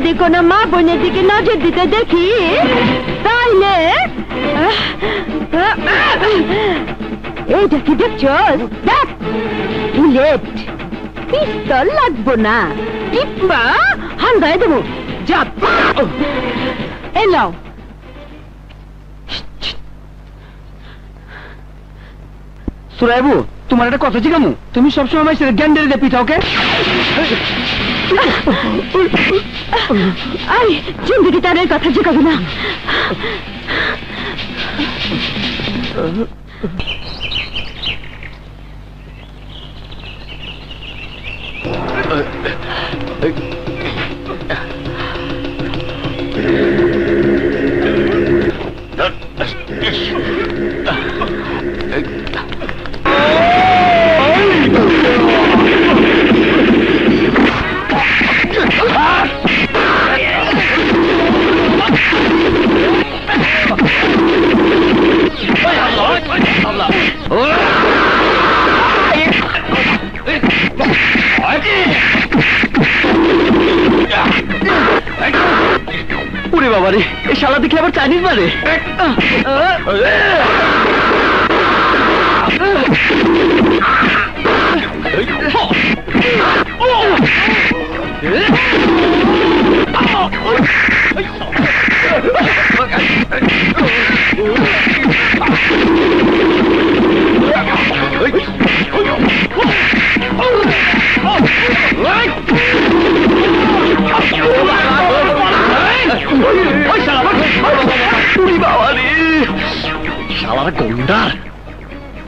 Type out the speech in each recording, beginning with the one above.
যদি কোনো মা বোনের দিকে নজর দিতে দেখি তাইলে এইটা কি দেখছো? দেখ, বুলেট পিস্তল লাগবো না, টিপা হান্দায় দেবো। যা এলাও। সুরাইবু, তোমার একটা কথা জিজ্ঞামু, তুমি সবসময় আমার সাথে জ্ঞান দিয়ে পিঠাও কে? আরে জিন্দগি তার কথা জিজ্ঞাবো না। পুরে বাবারে, এই শালা দেখে আবার চাইনিজ মারে।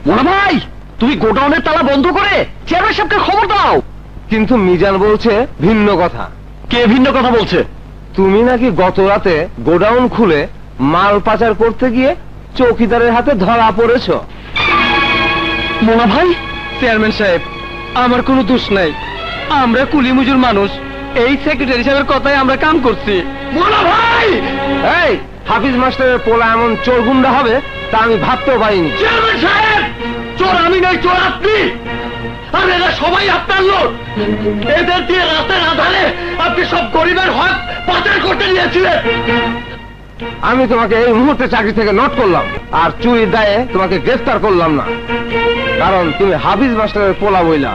মোনা ভাই, তুমি গোডাউনের তালা বন্ধ করে চেয়ারম্যান সাহেবকে খবর দাও। কিন্তু মিজান বলছে ভিন্ন কথা। কে ভিন্ন কথা বলছে? তুমি নাকি গত রাতে গোডাউন খুলে মাল পাচার করতে গিয়ে চৌকিদারের হাতে ধরা পড়েছ। মোনা ভাই, চেয়ারম্যান সাহেব, আমার কোনো দোষ নাই, আমরা কুলি মজুর মানুষ, এই সেক্রেটারি সাহেবের কথাই আমরা কাম করছি। মোনা ভাই, এই হাফিজ মাস্টারের পোলা এমন চোর গুন্ডা হবে তা আমি ভাবতেও পারিনি। চেয়ারম্যান সাহেব, চোর আমি নই, চোর আপনি। আর এরা সবাই আপনার লোক। এদের দিয়ে রাতের আধারে আপনি সব গরিবের হক পাচার করতে নিয়েছিলেন। আমি তোমাকে এই মুহূর্তে চাকরি থেকে নোট করলাম, আর চুরির দায়ে তোমাকে গ্রেফতার করলাম না, কারণ তুমি হাফিজ মাস্টারের পোলা বইলা।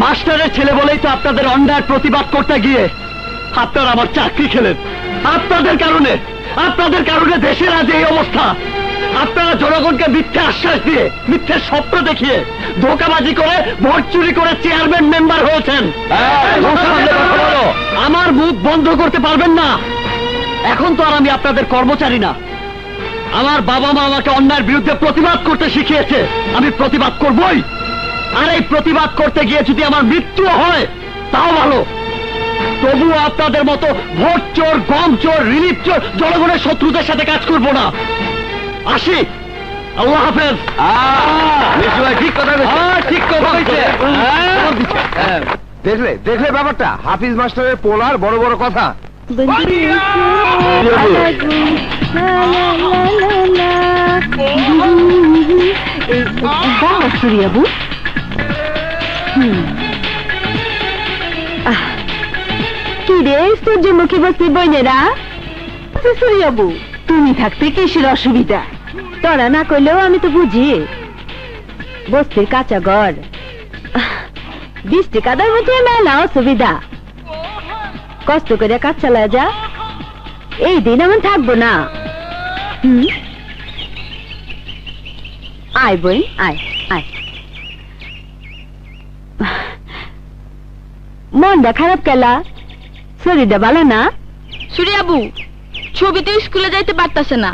মাস্টারের ছেলে বলেই তো আপনাদের অন্যায় প্রতিবাদ করতে গিয়ে আপনারা আমার চাকরি খেলেন। আপনাদের কারণে দেশের আজ এই অবস্থা। আপনারা জনগণকে মিথ্যে আশ্বাস দিয়ে, মিথ্যে স্বপ্ন দেখিয়ে, ধোঁকাবাজি করে, ভোট চুরি করে চেয়ারম্যান মেম্বার হয়েছেন। আমার মুখ বন্ধ করতে পারবেন না। এখন তো আর আমি আপনাদের কর্মচারী না। আমার বাবা মা আমাকে অন্যায়ের বিরুদ্ধে প্রতিবাদ করতে শিখিয়েছে, আমি প্রতিবাদ করবই। আর এই প্রতিবাদ করতে গিয়ে যদি আমার মৃত্যু হয় তাও ভালো, তবুও আপনাদের মতো ভোট চোর, গম চোর, রিলিফ চোর, জনগণের শত্রুদের সাথে কাজ করব না। আসি, আল্লাহ হাফেজ। ঠিক কথা, ঠিক কথা দেখলে দেখলে ব্যাপারটা, হাফিজ মাস্টারের পোলার বড় বড় কথা। সুরিয়াবু, কি রে সূর্যমুখী বস্তি বইনেরা? সুরিয়াবু, তুমি থাকতে কিসের অসুবিধা? তোরা না করলেও আমি তো বুঝি। বস্তির কাঁচা ঘর, বৃষ্টি কাদার মধ্যে মেলা অসুবিধা। কষ্ট করে কাজ চালা যা, এই দিন এমন থাকবো না। আয় বোন, আয় আয়। মনটা খারাপ কেলা? শরীরটা ভালো না? সুরিয়াবু, ছবিতে স্কুলে যাইতে পারতাছে না।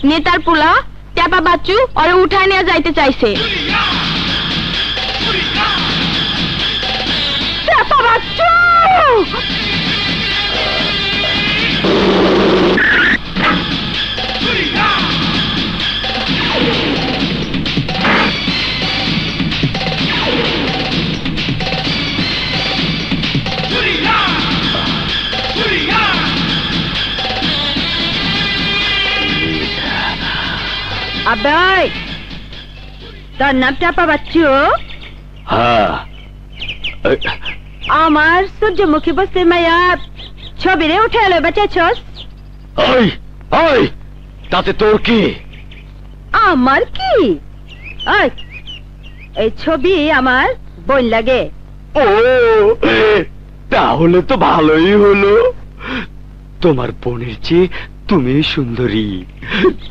নেতার পোলা ট্যাপা বাচ্চু ওরে উঠায় নিয়ে যাইতে চাইছে। ট্যাপা বাচ্চু! আব্বাই, তোর নাম ট্যাপা বাচ্চু? হ্যাঁ। আমার সূর্যমুখী বস্তির মায়া ছবিরে উঠে এলো বেঁচেছস। ওই ওই তাতে তোর কি? আমার কি? ওই, এই ছবি আমার বোন লাগে। ও তাহলে তো ভালোই হলো, তোমার বোনের চেয়ে তুমি সুন্দরী,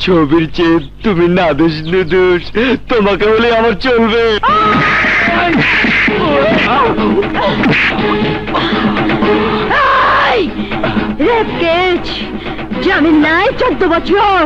ছবির চেয়ে তুমি নাদুস নুদুস, তোমাকে বলে আমার চলবে। রেপ কেস, জামিন নাই 14 বছর।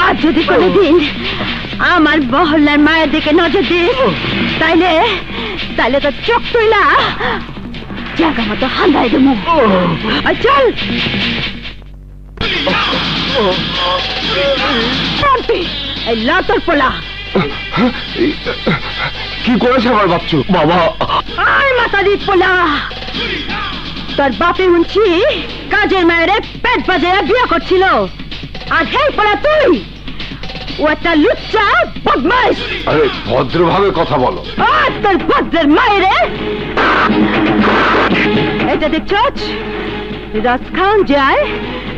আর যদি কোনোদিন আমার মহল্লার মায়ের দিকে নজর দিস, তাইলে তাইলে তো চোখ তুইলা জায়গা মতো হান্দাই দেবো। চল এই লতর পোলা কি করেছে আমার বাচ্চু? বাবা আয় মাথা দিত পোলা, তোর বাপে শুনছি কাজের মায়ের পেট বাজায় বিয়ে করছিল, আর হেই পোলা তুই ও একটা লুচ্চা বদমাইশ। আরে ভদ্রভাবে কথা বলো। আর তোর ভদ্রের মায়ের এটা দেখছস, রস খাওয়ান যায়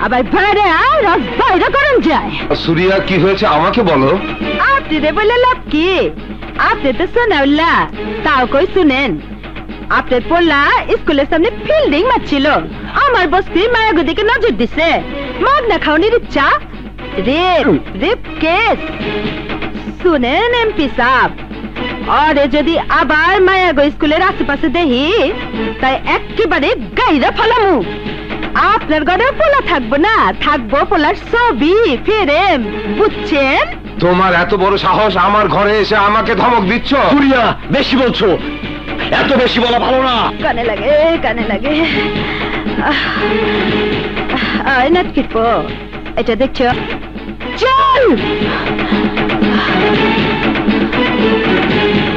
আবার বাইরে রস বাইরে করেন যায়। সুরিয়া কি হয়েছে আমাকে বলো। আপনি রে বলে লাভ কি? আপনি তো শোনাউল্লা, তাও কই শুনেন। আপনার পোলা স্কুলের সামনে ফিল্ডিং মারছিল, আমার বস্তির মায়াগো দিকে নজর দিছে, মাগনা খাওয়ানির ইচ্ছা। রেপ রেপ কেস শুনেন এমপি সাহেব, আরে যদি আবার মায়াগো স্কুলের আশেপাশে দেখি তাই একেবারে গাইরা ফলামু। আপনার ঘরে পোলা থাকবো না, থাকবো পোলার ছবি ফেরেম, বুঝছেন? তোমার এত বড় সাহস আমার ঘরে এসে আমাকে ধমক দিচ্ছ? সুরিয়া বেশি বলছো, এত বেশি বলা ভালো না। কানে লাগে কানে লাগে। নাটকিট এটা দেখছো? চল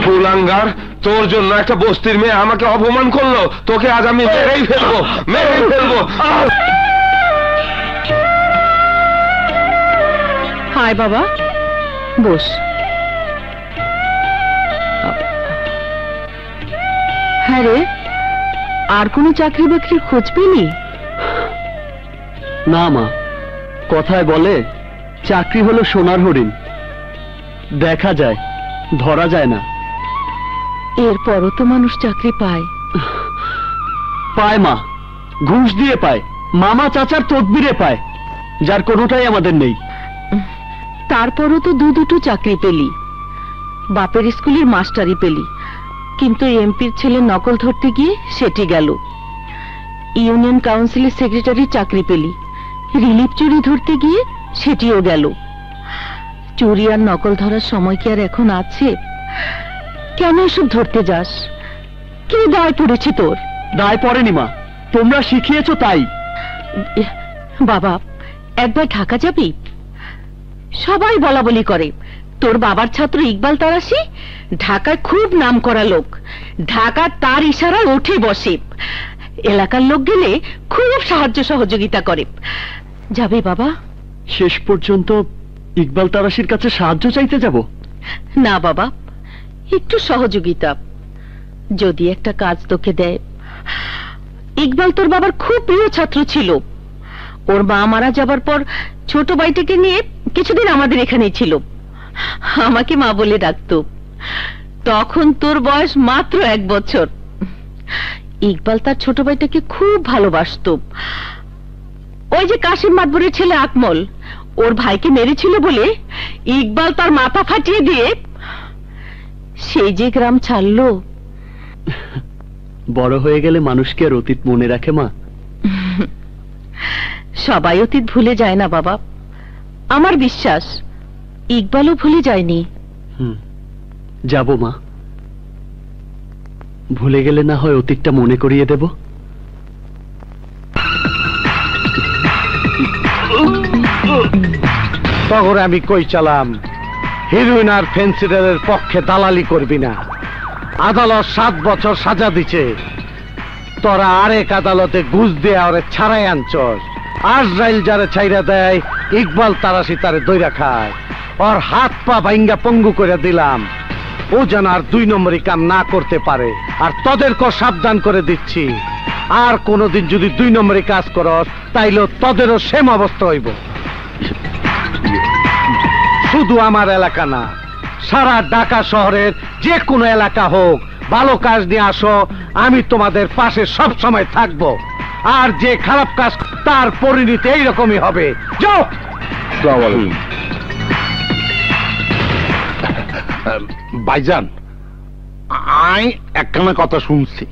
কুলাঙ্গার, তোর জন্য একটা বস্তির মেয়ে আমাকে অপমান করলো, তোকে আজ আমি মেরেই ফেলবো, মেরেই ফেলবো। হায় বাবা, বস। হ্যাঁ রে, আর কোনো চাকরি বাকরির খোঁজ পেলি? না মা, কথায় বলে চাকরি হলো সোনার হরিণ, দেখা যায় ধরা যায় না। এরপরও তো মানুষ চাকরি পায়। পায় মা, ঘুষ দিয়ে পায়, মামা চাচার তদবিরে পায়, যার কোনোটাই আমাদের নেই। তারপরও তো দুটো চাকরি পেলি, বাপের স্কুলের মাস্টারি পেলি, কিন্তু এমপির ছেলে নকল ধরতে গিয়ে সেটি গেল। ইউনিয়ন কাউন্সিলের সেক্রেটারি চাকরি পেলি, রিলিফ চুরি ধরতে গিয়ে সেটিও গেল। চুরি আর নকল ধরার সময় কি আর এখন আছে? কেন এসব ধরতে যাস? কি দায় পড়েছে তোর? দায় পড়েনি মা, তোমরা শিখিয়েছো তাই। বাবা, একবার ঢাকা যাবি? সবাই বলা বলি করে তোর বাবার ছাত্র ইকবাল তারাশি ঢাকায় খুব নাম করা লোক, ঢাকা তার ইশারায় উঠে বসে, এলাকার লোক গেলে খুব সাহায্য সহযোগিতা করে। যাবে বাবা? শেষ পর্যন্ত ইকবাল তারাশির কাছে সাহায্য চাইতে যাব? না বাবা, একটু সহযোগিতা যদি একটা কাজ তোকে দেয়। ইকবাল তোর বাবার খুব প্রিয় ছাত্র ছিল। ওর মা মারা যাবার পর ছোট ভাইটাকে নিয়ে কিছুদিন আমাদের এখানেই ছিল, আমাকে মা বলে ডাকতো। তখন তোর বয়স মাত্র 1 বছর। ইকবাল তার ছোট ভাইটাকে খুব ভালোবাসতো। ওই যে কাশিম মাতবরের ছেলে আকমল ওর ভাইকে মেরেছিল বলে ইকবাল তার মাথা ফাটিয়ে দিয়ে সেই যে গ্রাম ছাড়লো। বড় হয়ে গেলে মানুষকে আর অতীত মনে রাখে মা? সবাই অতীত ভুলে যায় না বাবা, আমার বিশ্বাস ইকবালও ভুলে যায়নি। যাব মা, ভুলে গেলে না হয় অতীতটা মনে করিয়ে দেব। তখন আমি কই চালাম হিরোইন আর ফেন্সিডারের পক্ষে দালালি করবি না। আদালত 7 বছর সাজা দিছে, তোরা আরেক আদালতে ঘুষ দিয়ে ওরে ছাড়াই আনছস। আজরাইল যারে ছাইরা দেয় ইকবাল তারাশি তারে দইরা খায়। ওর হাত পা ভাঙ্গা পঙ্গু করে দিলাম, ও যেন আর 2 নম্বরই কাম না করতে পারে। আর তোদেরকেও সাবধান করে দিচ্ছি, আর কোনোদিন যদি 2 নম্বরই কাজ করস তাইলে তোদেরও সেম অবস্থা হইব। শুধু আমার এলাকা না, সারা ঢাকা শহরের যে কোনো এলাকা হোক, ভালো কাজ নিয়ে আসো, আমি তোমাদের পাশে সব সময় থাকবো। আর যে খারাপ কাজ তার পরিণতি এইরকমই হবে। যাও। ভাইজান, আমি একখানা কথা শুনছি,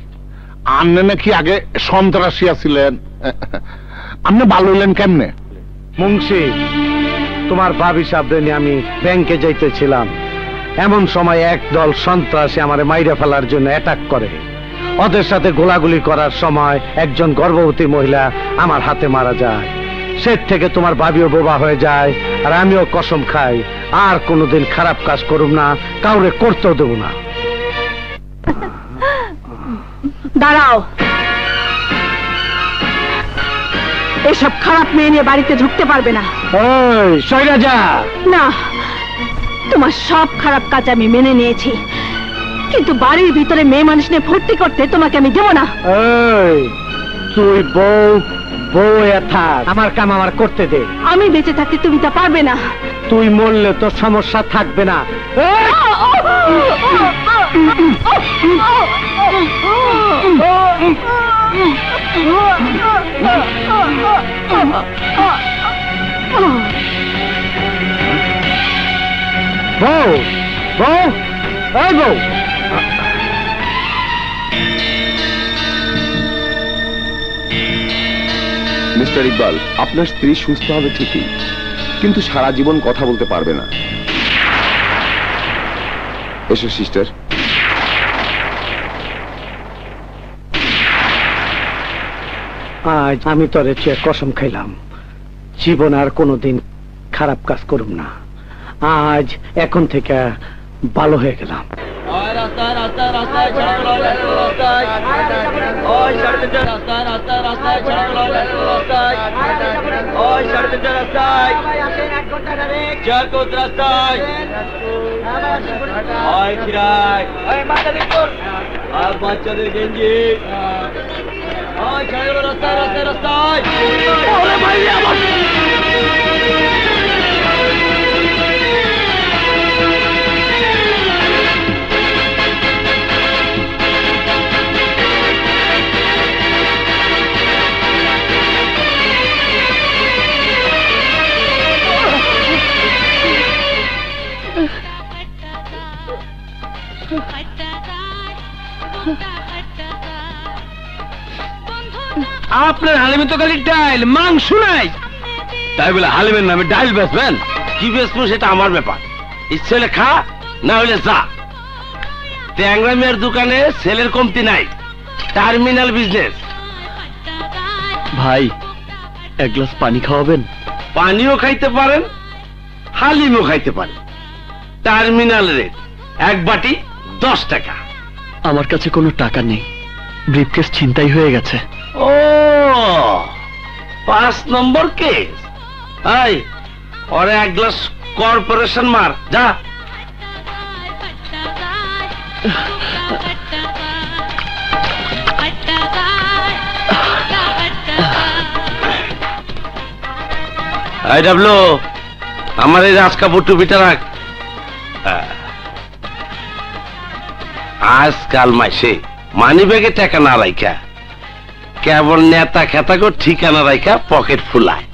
আপনি নাকি আগে সন্ত্রাসী ছিলেন, আপনি ভালো হইলেন কেমনে? মুন্সি, তোমার ভাবি সাহেবরে নিয়ে আমি ব্যাংকে যাইতেছিলাম, এমন সময় একদল সন্ত্রাসী আমারে মাইরা ফেলার জন্য অ্যাটাক করে। ওদের সাথে গোলাগুলি করার সময় একজন গর্ভবতী মহিলা আমার হাতে মারা যায়। সে থেকে তোমার ভাবিও বোবা হয়ে যায়, আর আমিও কসম খাই আর কোনোদিন খারাপ কাজ করুম না, কাউরে করতেও দেব না। দাঁড়াও, এসব খারাপ মেয়ে নিয়ে বাড়িতে ঢুকতে পারবে না। ওই সইরা যা। না, তোমার সব খারাপ কাজ আমি মেনে নিয়েছি, কিন্তু বাড়ির ভিতরে মেয়ে মানুষ নিয়ে ভর্তি করতে তোমাকে আমি দেব না। এই তুই বউ বউ থাক, আমার কাম আমার করতে দে। আমি বেঁচে থাকতে তুমি তা পারবে না। তুই মরলে তোর সমস্যা থাকবে না। বউ বউ এই বউ, মিস্টার ইকবাল, আপনার স্ত্রী সুস্থ হবে ঠিকই, কিন্তু সারা জীবন কথা বলতে পারবে না। এসো সিস্টার। আজ আমি তোরে চেয়ে কসম খাইলাম, জীবন আর কোনোদিন খারাপ কাজ করুম না। আজ এখন থেকে ভালো হয়ে গেলাম। বাচ্চাদের গেঞ্জি রাস্তায় রাস্তায় রাস্তায়। আপনার হালিমে তো খালি ডাইল, মাংস নাই। তাই বলে হালিমের নামে ডাইল বেচবেন? কি বেচবো সেটা আমার ব্যাপার, ইচ্ছে হলে খা, না হলে যা। ট্যাংরা মেয়ের দোকানে সেলের কমতি নাই, টার্মিনাল বিজনেস। ভাই, 1 গ্লাস পানি খাওয়াবেন? পানিও খাইতে পারেন, হালিমও খাইতে পারেন। টার্মিনাল রেট 1 বাটি 10 টাকা। আমার কাছে কোনো টাকা নেই, ব্রিফকেস ছিনতাই হয়ে গেছে। ও 5 নম্বর কেস। এই ওরে 1 গ্লাস কর্পোরেশন মার যা। এই ডাবলু, আমার এই রাজ কাপড় টুপিটা রাখ। আজকাল মাসে মানি ব্যাগে টাকা না রাখা কেবল নেতা খেতা করে ঠিকানা রাখা পকেট ফুলায়।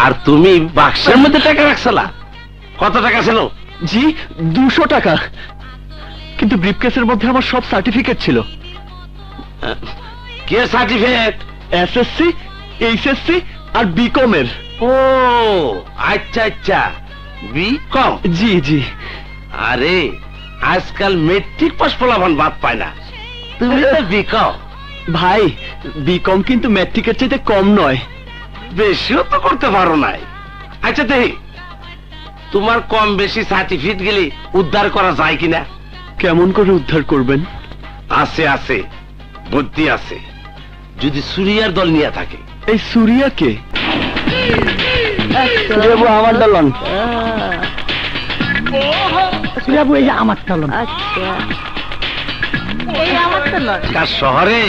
আর তুমি বাক্সের মধ্যে টাকা রাখছিলা? কত টাকা ছিল? জি 200 টাকা, কিন্তু ব্রিফকেসের মধ্যে আমার সব সার্টিফিকেট ছিল। কে সার্টিফিকেট? এসএসসি, এইচএসসি আর বিকম এর। ও আচ্ছা আচ্ছা, বিকম। জি জি। আরে আজকাল মেট্রিক পাস ফলাফল বাদ পায় না, তুমি তো বিকম। ভাই বিকম কিন্তু ম্যাট্রিকের চাইতে কম নয়। বেশিও তো করতে পারো নাই। আচ্ছা দেখি তোমার কম বেশি সার্টিফিকেট গেলে উদ্ধার করা যায় কিনা। কেমন করে উদ্ধার করবেন? আছে আছে, বুদ্ধি আছে। যদি সুরিয়ার দল নিয়ে থাকে। এই সুরিয়াকে? আমার দলন। সুরিয়াবু এই যে আমার দলন। আচ্ছা শহরে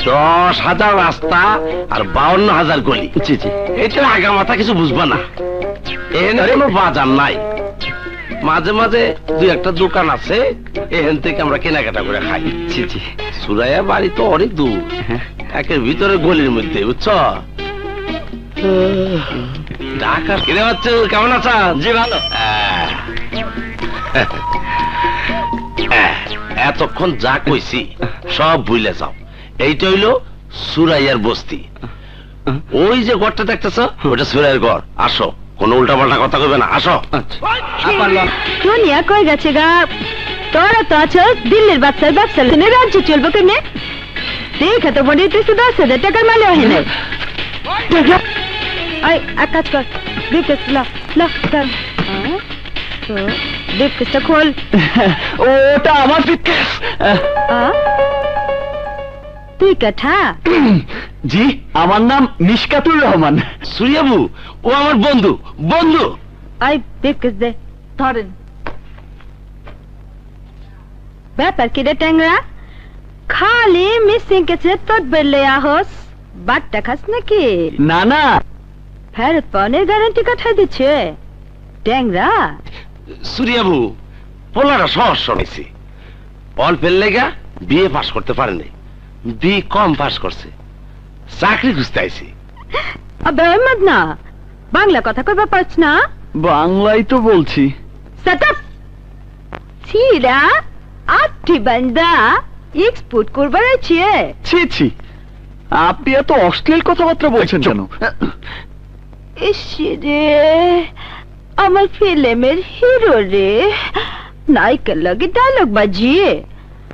10,000 রাস্তা আর 52,000 গলি। জি জি। এটা আগা মাথা কিছু বুঝবা না। এখানে কোনো বাজার নাই, মাঝে মাঝে 2-1টা দোকান আছে, এখান থেকে আমরা কেনাকাটা করে খাই। জি জি। সুরাইয়া বাড়ি তো অনেক দূর, একের ভিতরে গলির মধ্যে, বুঝছ? ঢাকা কিনে হচ্ছে। কেমন আছা? জি ভালো। এতক্ষণ যা কইছি সব ভুলে যাও। এইটা হইলো সুরাইয়ার বস্তি। ওই যে ঘরটা দেখতেছ ওটা সুরাইয়ার ঘর। আসো, কোনো উল্টা পাল্টা কথা কইবে না, আসো। দুনিয়া কই গেছে গা? তোরা তো আছো দিল্লির বাচ্চার ব্যবসা, রাজ্য চলবো কেমনে? দেখে তো মনে হইতেছে 10,000 টাকার মালে হয় না। এক কাজ কর, ব্রিফকেস লা লা ধর। ব্রিফকেসটা খোল। ওটা আমার ব্রিফকেস। তুই কাঠা? জি, আমার নাম মিশকাতুর রহমান। সুরিয়াবু ও আমার বন্ধু। বন্ধু আই ব্রিফকেস দে। ধরেন। ব্যাপার কি রে ট্যাংরা? খালি মিসিং কেছে তোর বেলে আহস, বাট্টা খাস নাকি? না না, ফেরত পাওয়ার গ্যারান্টি কাঠাই দিচ্ছে ট্যাংরা। সুরিয়াবু পোলারা সহজ শোনাইছি। অল্পের লেগা বিএ পাস করতে পারেনি, বিকম পাস করছে, চাকরি খুঁজতে আইছি। আবে মত না, বাংলা কথা কইবা পারছ না? বাংলাই তো বলছি। সাতাপ ছিরা আটটি বান্দা এক্সপোর্ট করবার আছে। ছি ছি, আপনি এত অশ্লীল কথাবার্তা বলছেন কেন? ইসরে আমার ফিল্মের হিরো রে, নায়িকার লাগে ডায়লগ বাজিয়ে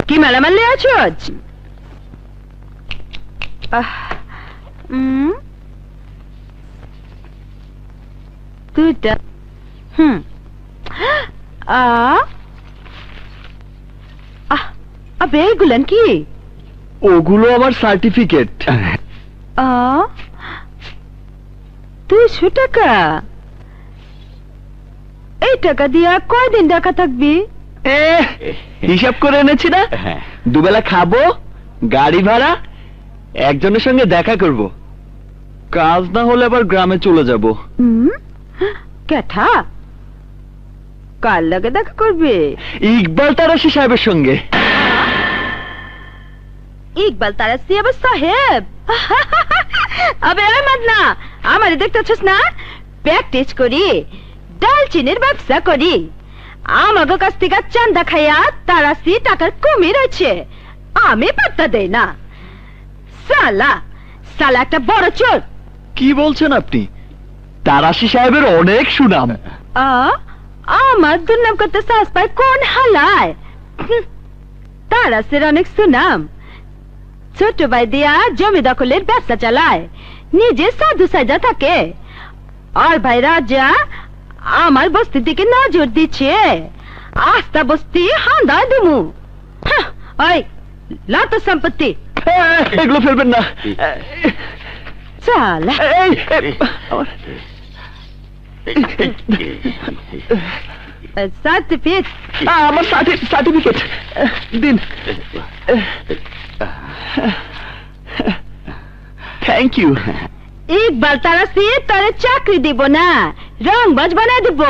কি মালামালে আছো আজ? তুইটা আবে এগুলান কি? ওগুলো আমার সার্টিফিকেট। 200 টাকা? এই টাকা দিয়া কয়দিন ঢাকা থাকবি? হিসাব করে এনেছি না, দুবেলা খাবো, গাড়ি ভাড়া, একজনের সঙ্গে দেখা করব, কাজ না হলে আবার গ্রামে চলে যাব। কেঠা কার লাগে দেখা করবে? ইকবাল তারাশি সাহেবের সঙ্গে। ইকবাল তারাশি আবার সাহেব? আবে না, আমারে দেখতেছিস না? প্র্যাকটিস করি, ডালচিনির ব্যবসা করি, আমাকে কাছ থেকে চান্দা খাইয়া তারাশি টাকার কমই রয়েছে, আমি পাত্তা দেই না। সালা সালা একটা বড় চোর। কি বলছেন আপনি? তারাশি সাহেবের অনেক সুনাম। আমার দুর্নাম করতে সাহস পায় কোন হালায়? তারাশির অনেক সুনাম, ছোট ভাই দিয়া জমি দখলের ব্যবসা চালায়, নিজে সাধু সাজা থাকে, আর ভাই রাজা আমার বস্তির দিকে নজর দিচ্ছে, আস্তা বস্তি হান্দায় দুমু। ওই লাত সম্পত্তি এগুলো ফেলবেন না। চালা সার্টিফিকেট আমার সার্টিফিকেট দিন। Thank you. ইকবাল তারা সিয়ে তারে চাকরি দিব না, রংবাজ বানায় দিব।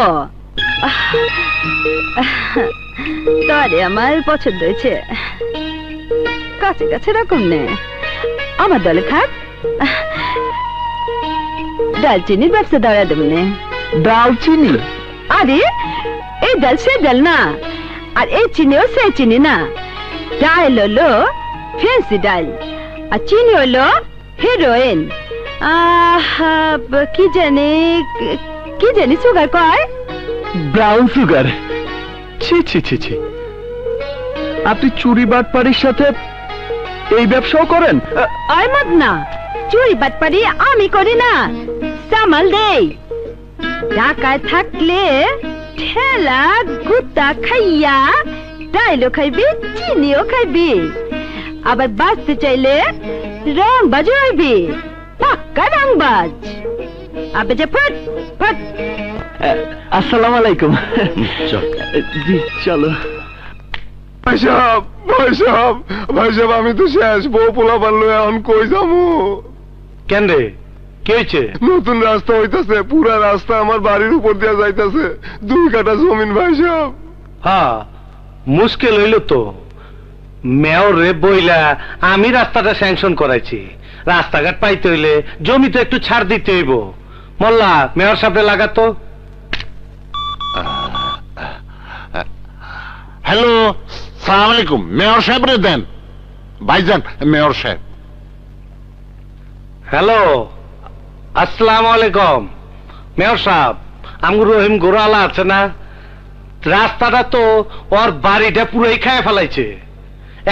তরে আমার পছন্দ হয়েছে, কাছে কাছে রাখুন নে, আমার দলে খাক। দালচিনির ব্যবসা দাঁড়া দেব নে। দালচিনি? আরে এই ডাল সে ডাল না, আর এই চিনিও সে চিনি না। ডাল হলো ফেন্সি ডাল, আর চিনি হলো হিরোইন। কি জানি সুগার কয়, ব্রাউন সুগার। ছি ছি ছি ছি, আপনি চুরি বাটপাড়ির সাথে এই ব্যবসাও করেন? আয় মত না, চুরি বাটপারি আমি করি না, সামাল দেই। ঢাকায় থাকলে ঠেলা গুতা খাইয়া ডাইলও খাইবি, চিনিও খাইবি। আবার বাঁচতে চাইলে রংবাজ হইবি, পাক্কা রংবাজ। আবে যে ফট ফট। আসসালামু আলাইকুম। জি চলো। ভাই সাহেব আমি তো শেষ, বউ পোলা পারলো, এখন কই যামু? কেন রে, কি হয়েছে? নতুন রাস্তা হইতাছে, পুরা রাস্তা আমার বাড়ির উপর দিয়ে যাইতাছে, 2 কাঠা জমিন ভাই সাহেব। হ্যাঁ, মুশকিল হইল তো। মেয়র রে বইলা আমি রাস্তাটা স্যাংশন করাইছি, রাস্তাঘাট পাইতে হইলে জমি তো একটু ছাড় দিতে হইব। মোল্লা, মেয়র সাহেব লাগাতো। হ্যালো, সালাম আলাইকুম। মেয়র সাহেব রে দেন, ভাইজান মেয়র সাহেব। হ্যালো, আসসালামু আলাইকুম। মেয়র সাহেব, আমগুর রহিম গোড়ালা আছে না, রাস্তাটা তো ওর বাড়িটা পুরোই খায় ফেলাইছে,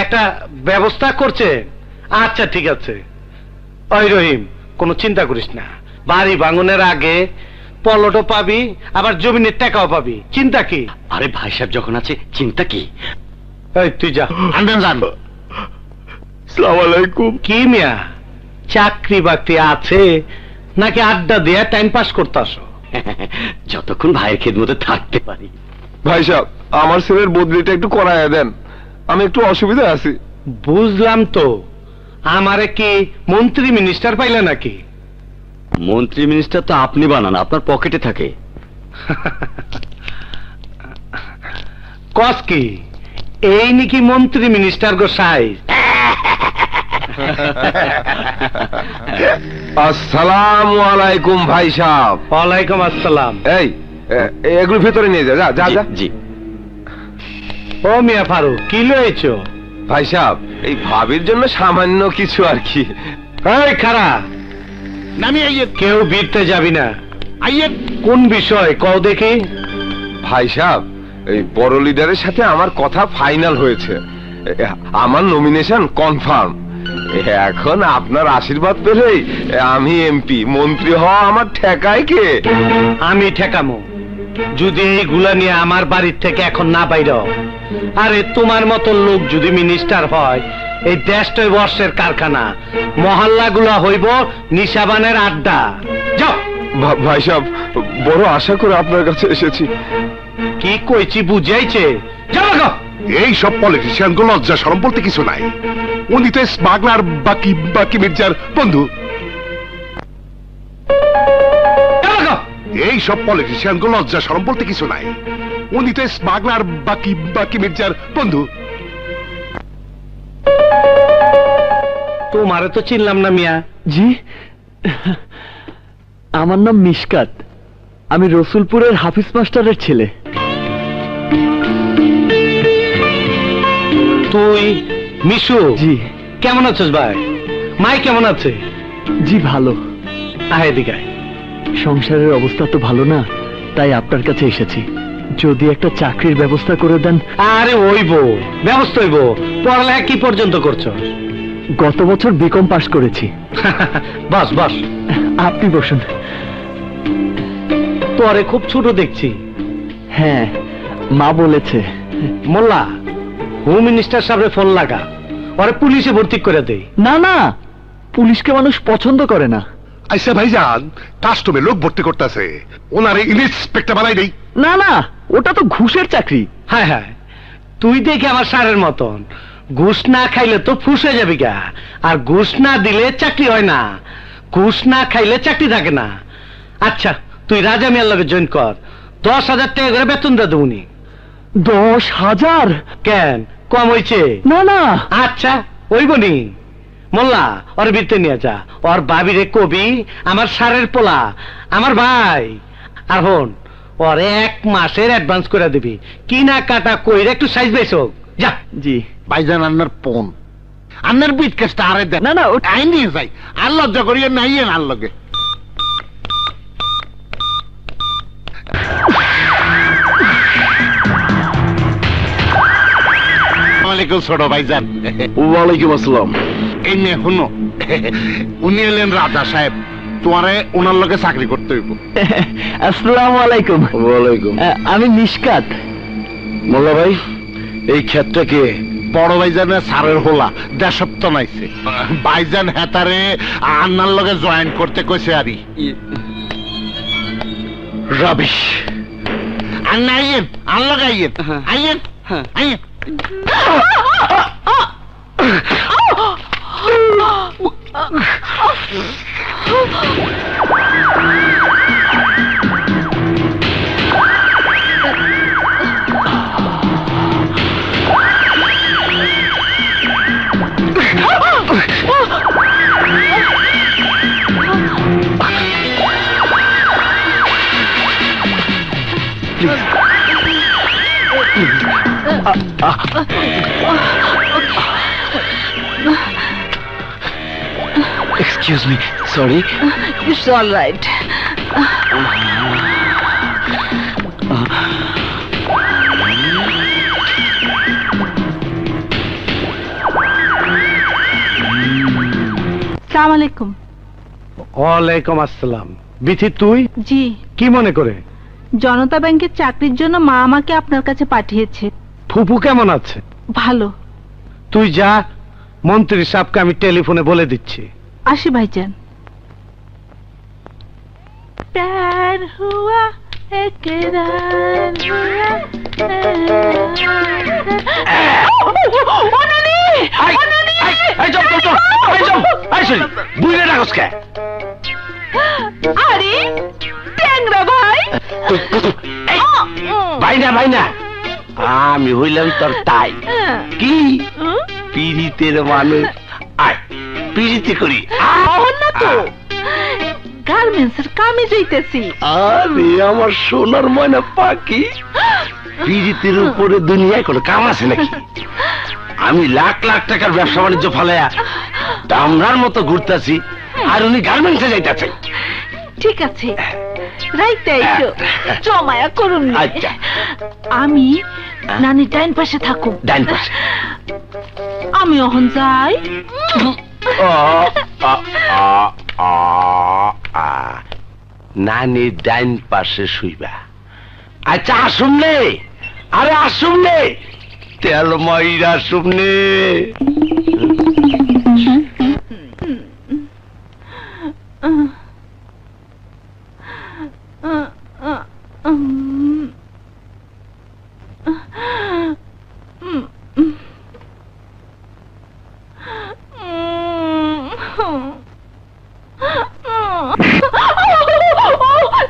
একটা ব্যবস্থা করছে। আচ্ছা ঠিক আছে। ওই রহিম, কোনো চিন্তা করিস না, বাড়ি ভাঙনের আগে পলটও পাবি, আবার জমিনের টাকাও পাবি, চিন্তা কি? আরে ভাই সাহেব যখন আছে চিন্তা কি? এই তুই যা। আনবেন যান। আসসালামু আলাইকুম। কি মিয়া, চাকরি বাকরি আছে নাকি আড্ডা দিয়ে টাইম পাস করতে আসো? যতক্ষণ ভাইয়ের খেদমতে থাকতে পারি। ভাই সাহেব, আমার ছেলের বদলিটা একটু করাইয়া দেন, আমি একটু অসুবিধায় আছি। বুঝলাম তো, আমারে কি মন্ত্রী মিনিস্টার পাইলে নাকি? মন্ত্রী মিনিস্টার তো আপনি বানান, আপনার পকেটে থাকে। কস কি এই নাকি মন্ত্রী মিনিস্টার গো সাইজ? আসসালামু আলাইকুম ভাই সাহেব। ওয়ালাইকুম আসসালাম। এই এগুলো ভেতরে নিয়ে যা, যা যা। জি। ও মিয়া ফারুক, কি লয়েছো? ভাই সাহেব, এই ভাবির জন্য সামান্য কিছু আর কি। এই খারা, নামি আইয়ে, কেউ বিরতে যাবি না। আইয়ে। কোন বিষয় কও দেখি? ভাই সাহেব, এই বড় লিডারের সাথে আমার কথা ফাইনাল হয়েছে, আমার নমিনেশন কনফার্ম। এখন আপনার আশীর্বাদ পেলেই আমি এমপি, মন্ত্রী হওয়া আমার ঠেকায় কে? আমি ঠেকামো যদি এইগুলা নিয়ে আমার বাড়ির থেকে এখন না বাইর। আরে তোমার মতো লোক যদি মিনিস্টার হয়, এই দেশটাই বর্ষের কারখানা, মহল্লাগুলা হইব নিশাবানের আড্ডা। যাও। ভাই সাহেব, বড় আশা করে আপনার কাছে এসেছি। কি কইছি বুঝাইছে? যাও গো। এই সব পলিটিশিয়ান গুলো লজ্জা শরম বলতে কিছু নাই। উনি তো স্মাগলার বাকি মির্জার বন্ধু। যাও গো। এই সব পলিটিশিয়ান গুলো লজ্জা শরম বলতে কিছু নাই। উনি তো স্মাগলার বাকি মির্জার বন্ধু। তোমারে তো চিনলাম না মিয়া। জি, আমার নাম মিশকাত, আমি রসুলপুরের হাফিজ মাস্টারের ছেলে। তুই মিশু? জি। কেমন আছিস ভাই? মাই কেমন আছে? জি ভালো। আয় এদিকে আয়। সংসারের অবস্থা তো ভালো না, তাই আপনার কাছে এসেছি, যদি একটা চাকরির ব্যবস্থা করে দেন। আরে ওইব, ব্যবস্থা হইব। পড়ালেখা কি পর্যন্ত করছো? গত বছর বিকম পাশ করেছি। বস বস। আপনি বসুন। তোরে খুব ছোট দেখছি। হ্যাঁ, মা বলেছে। মোল্লা, হোম মিনিস্টার সাহেবের ফোন লাগা, ওরে পুলিশে ভর্তি করে দেই। না না, পুলিশকে মানুষ পছন্দ করে না। আচ্ছা ভাইজান, কাস্টমে লোক ভর্তি করতেছে, ওনারে ইন্সপেক্টর বানাই দেই। না না, ওটা তো ঘুষের চাকরি। হ্যাঁ হ্যাঁ, তুই দেখে আমার সারের মতন, ঘুষ না খাইলে তো ফুসে যাবি গা, আর ঘুষ না দিলে চাকরি হয় না, ঘুষ না খাইলে চাকরি থাকে না। আচ্ছা তুই রাজা মিয়ার লগে জয়েন কর, 10,000 টাকা করে বেতন দিয়ে দেবনি। 10,000? কেন, কম হয়েছে? না না। আচ্ছা ওই বনি মোল্লা, ওর বিরতে নিয়ে যা, ওর বাবিরে কবি আমার সারের পোলা, আমার ভাই। আর হন, ওর 1 মাসের অ্যাডভান্স করে দিবি, কিনা কাটা কইরে একটু সাইজ বেসক যা। জি ভাইজান আন্নার পন, আন্নার বিট কেসটা আরে দেন। না না, আই নিয়ে যাই, আর লজ্জা করিয়ে নাইয়েন আর লগে। ওয়ালাইকুম ছোট ভাইজান। ওয়ালাইকুম আসসালাম। এই নে শুনো, উনি এলেন রাজা সাহেব, তোমারে ওনার লগে চাকরি করতে হইব। আসসালামু আলাইকুম। ওয়ালাইকুম। আমি নিষ্কাত। মোল্লা ভাই, এই ক্ষেতটা কে? বড় ভাইজানের সারের হোলা, দেশপ্ত নাইছে। ভাইজান হেতারে আন্নার লগে জয়েন করতে কইছে আরি। রাবিশ। আন্না আইয়েন, আন লগে আইয়েন, আইয়েন আইয়েন। Excuse me, sorry. It's all right. সালাম আলাইকুম। ওয়ালাইকুম আসসালাম। বিথি তুই জি, কি মনে করে? জনতা ব্যাংকের চাকরির জন্য মা আমাকে আপনার কাছে পাঠিয়েছে। ফুপু কেমন আছে? ভালো। তুই যা, মন্ত্রী সাহেবকে আমি টেলিফোনে বলে দিচ্ছি। আসি ভাইজান। প্যার হুয়া একরার হুয়া। আরে ট্যাংরা ভাই, ভাই না, আমি হইলাম তোর তাই। কি পিড়িতের মানুষ, আয় পিড়িতে করি। না তো, গার্মেন্টসের কামে যাইতেছি। আরে আমার সোনার ময়না পাখি, পিড়িতের উপরে দুনিয়ায় কোনো কাম আছে নাকি? আমি লাখ লাখ টাকার ব্যবসা বাণিজ্য ফালাইয়া দামরার মতো ঘুরতেছি, আর উনি গার্মেন্টসে যাইতেছে। ঠিক আছে, রাইতে আইসো, জমায়া করুন। আচ্ছা। আমি নানি ডাইন পাশে থাকুক। ডাইন পাশে? আমি অহন যাই। নানি ডাইন পাশে শুইবা? আচ্ছা আসুন নে, আরে আসুন নে, তেল ময়রা আসুন নে।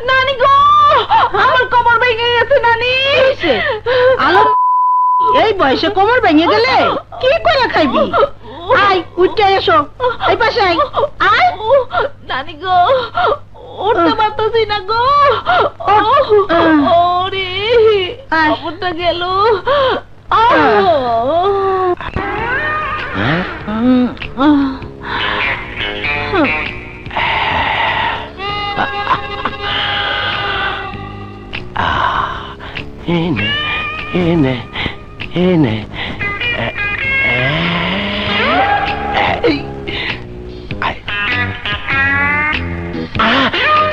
নানি গো, আমার কোমর ভেঙে গেছে। নানি, আলো এই বয়সে কোমর ভেঙে গেলে কি করে খাইবি? আয় উঠে এসো, এই পাশে আয়। আয় নানি গো, উঠতে পারতেছি না গো। ওরে খবরটা গেল। এনে এনে এনে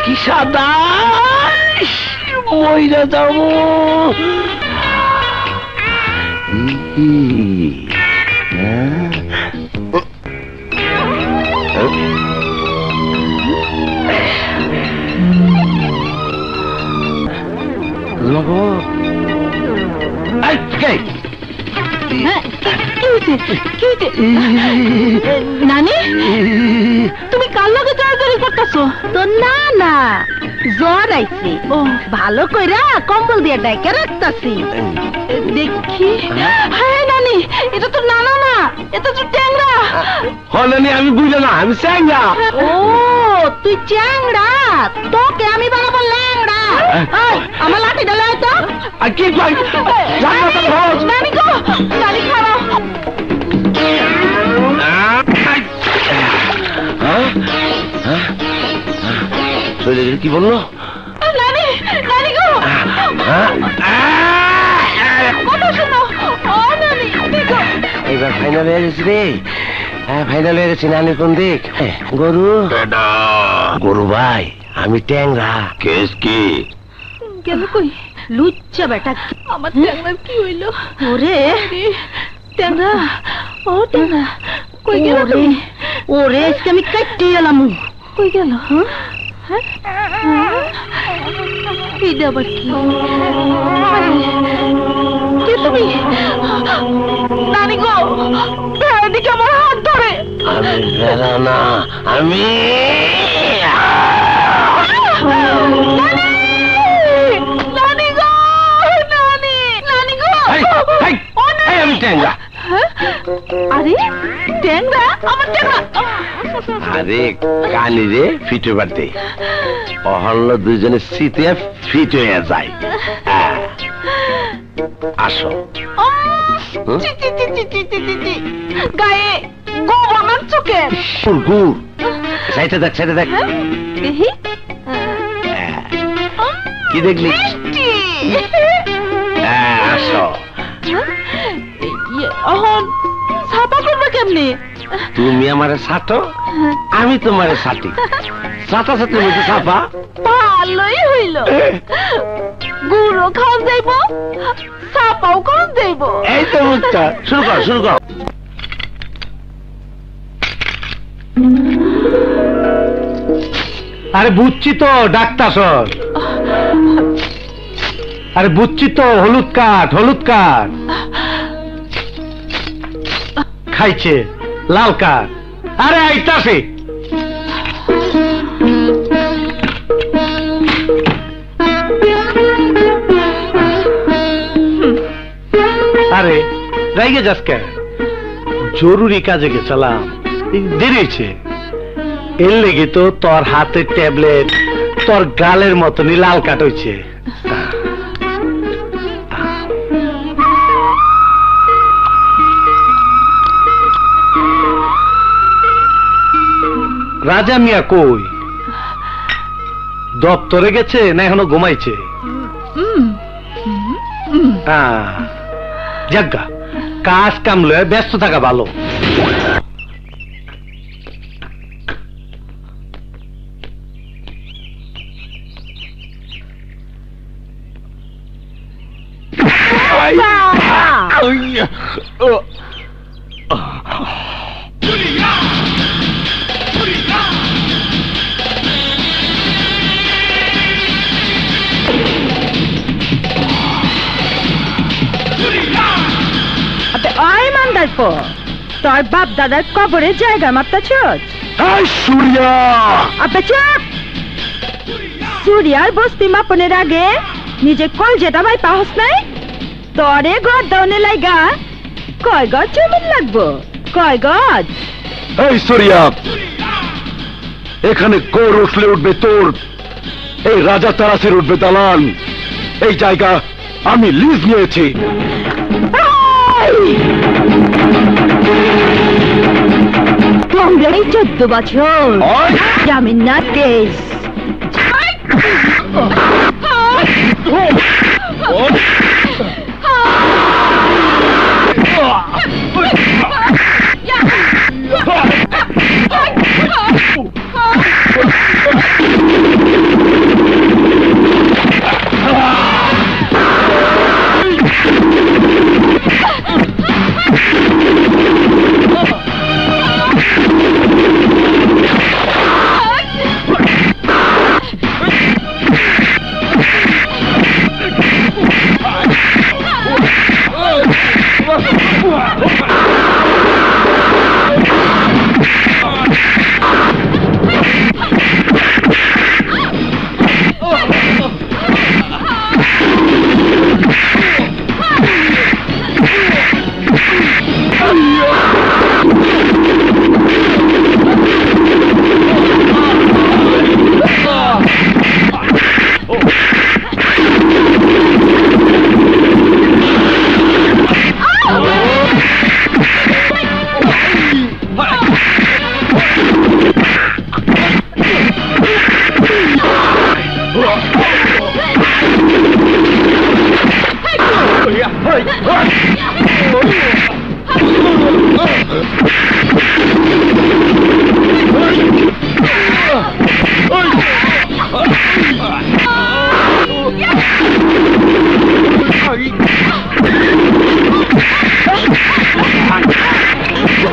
কি সাদা মইরা যাবো। নগদ নানি তুমি কার লগে জড়াজড়ি করতেছো? তো না না জ্বর আইছে, ভালো কইরা কম্বল দিয়ে ডাইকা রাখতাছি। দেখি, হ্যাঁ নানি, এটা তো নানা না, এটা তো ট্যাংরা। হলানি আমি বুঝলাম না, আমি চ্যাংরা। ও তুই চ্যাংরা, তোকে আমি বানাবো ল্যাংড়া। আমার লাঠি ডালে তো আর কি কই নানি গো, নানি খারাপ। কি বললো নানি, নানি গো, কথা শোনো। ও নানি, দেখো এবার ফাইনাল হয়ে গেছি রে। হ্যাঁ ফাইনাল হয়ে গেছি। নানি কোন দিক? গরু গরু ভাই, আমি ট্যাংরা। কেস কি? কেন কই লুচ্চা বেটা, আমার ট্যাংরার কি হইলো? ওরে ট্যাংরা, ও ট্যাংরা কই গেল তুমি? ওরে আজকে আমি কাটতে গেলাম। কই গেল? এইটা আবার কি? কে তুমি? নানি গো, ভেড়াদিকে আমার হাত ধরে। আমি ভেড়া না, আমি আমি ট্যাংরা। আরে ট্যাংরা, আমার ট্যাংরা। আরে কানি রে ফিটে বাড়তে অহল্য দুইজনে শীতে ফিট হয়ে যায়। আসো। গায়ে গোবর মারছো কেন? গুড় সাইডে দেখ, সাইডে দেখ। দেখি কি দেখলি? আসো। এখন ছাপা করবে কেমনি? তুমি আমারে ছাটো, আমি তোমারে ছাটি। ছাতা ছাতির মধ্যে ছাপা। ভালোই হইল, গুড়ও খাওয়া যাইব, ছাপাও খাওয়া যাইব। এই তো মুখটা। শুরু কর, শুরু কর। আরে বুঝছি তো ডাক্তার স্যার, আরে বুঝছি তো, হলুদ কাঠ, হলুদ কাঠ খাইছে, লাল কাঠ। আরে আইতাছে। আরে রাইগে যাস কে? জরুরি কাজে গেছিলাম, দেরি হয়েছে। এর লেগে তো তোর হাতের ট্যাবলেট তোর গালের মতনই লাল কাট হয়েছে। রাজা মিয়া কই? দপ্তরে গেছে না এখনো ঘুমাইছে? যাজ্ঞা, কাজ কাম লয়ে ব্যস্ত থাকা ভালো। তোর বাপ দাদার কবরের জায়গা মাপতাছ? সূর্যা সূর্যার বস্তি মাপনের আগে নিজে কল যেটা ভাই পাহস নাই? তরে ঘর দাউনে লাইগা কয় গজ জমিন লাগবো? কয় গজ? এই সূর্যা, এখানে কোর উঠলে উঠবে তোর, এই রাজা তারাসের উঠবে দালান। এই জায়গা আমি লিজ নিয়েছি। তোমরা এই 14 বছর জামিন না দেশ।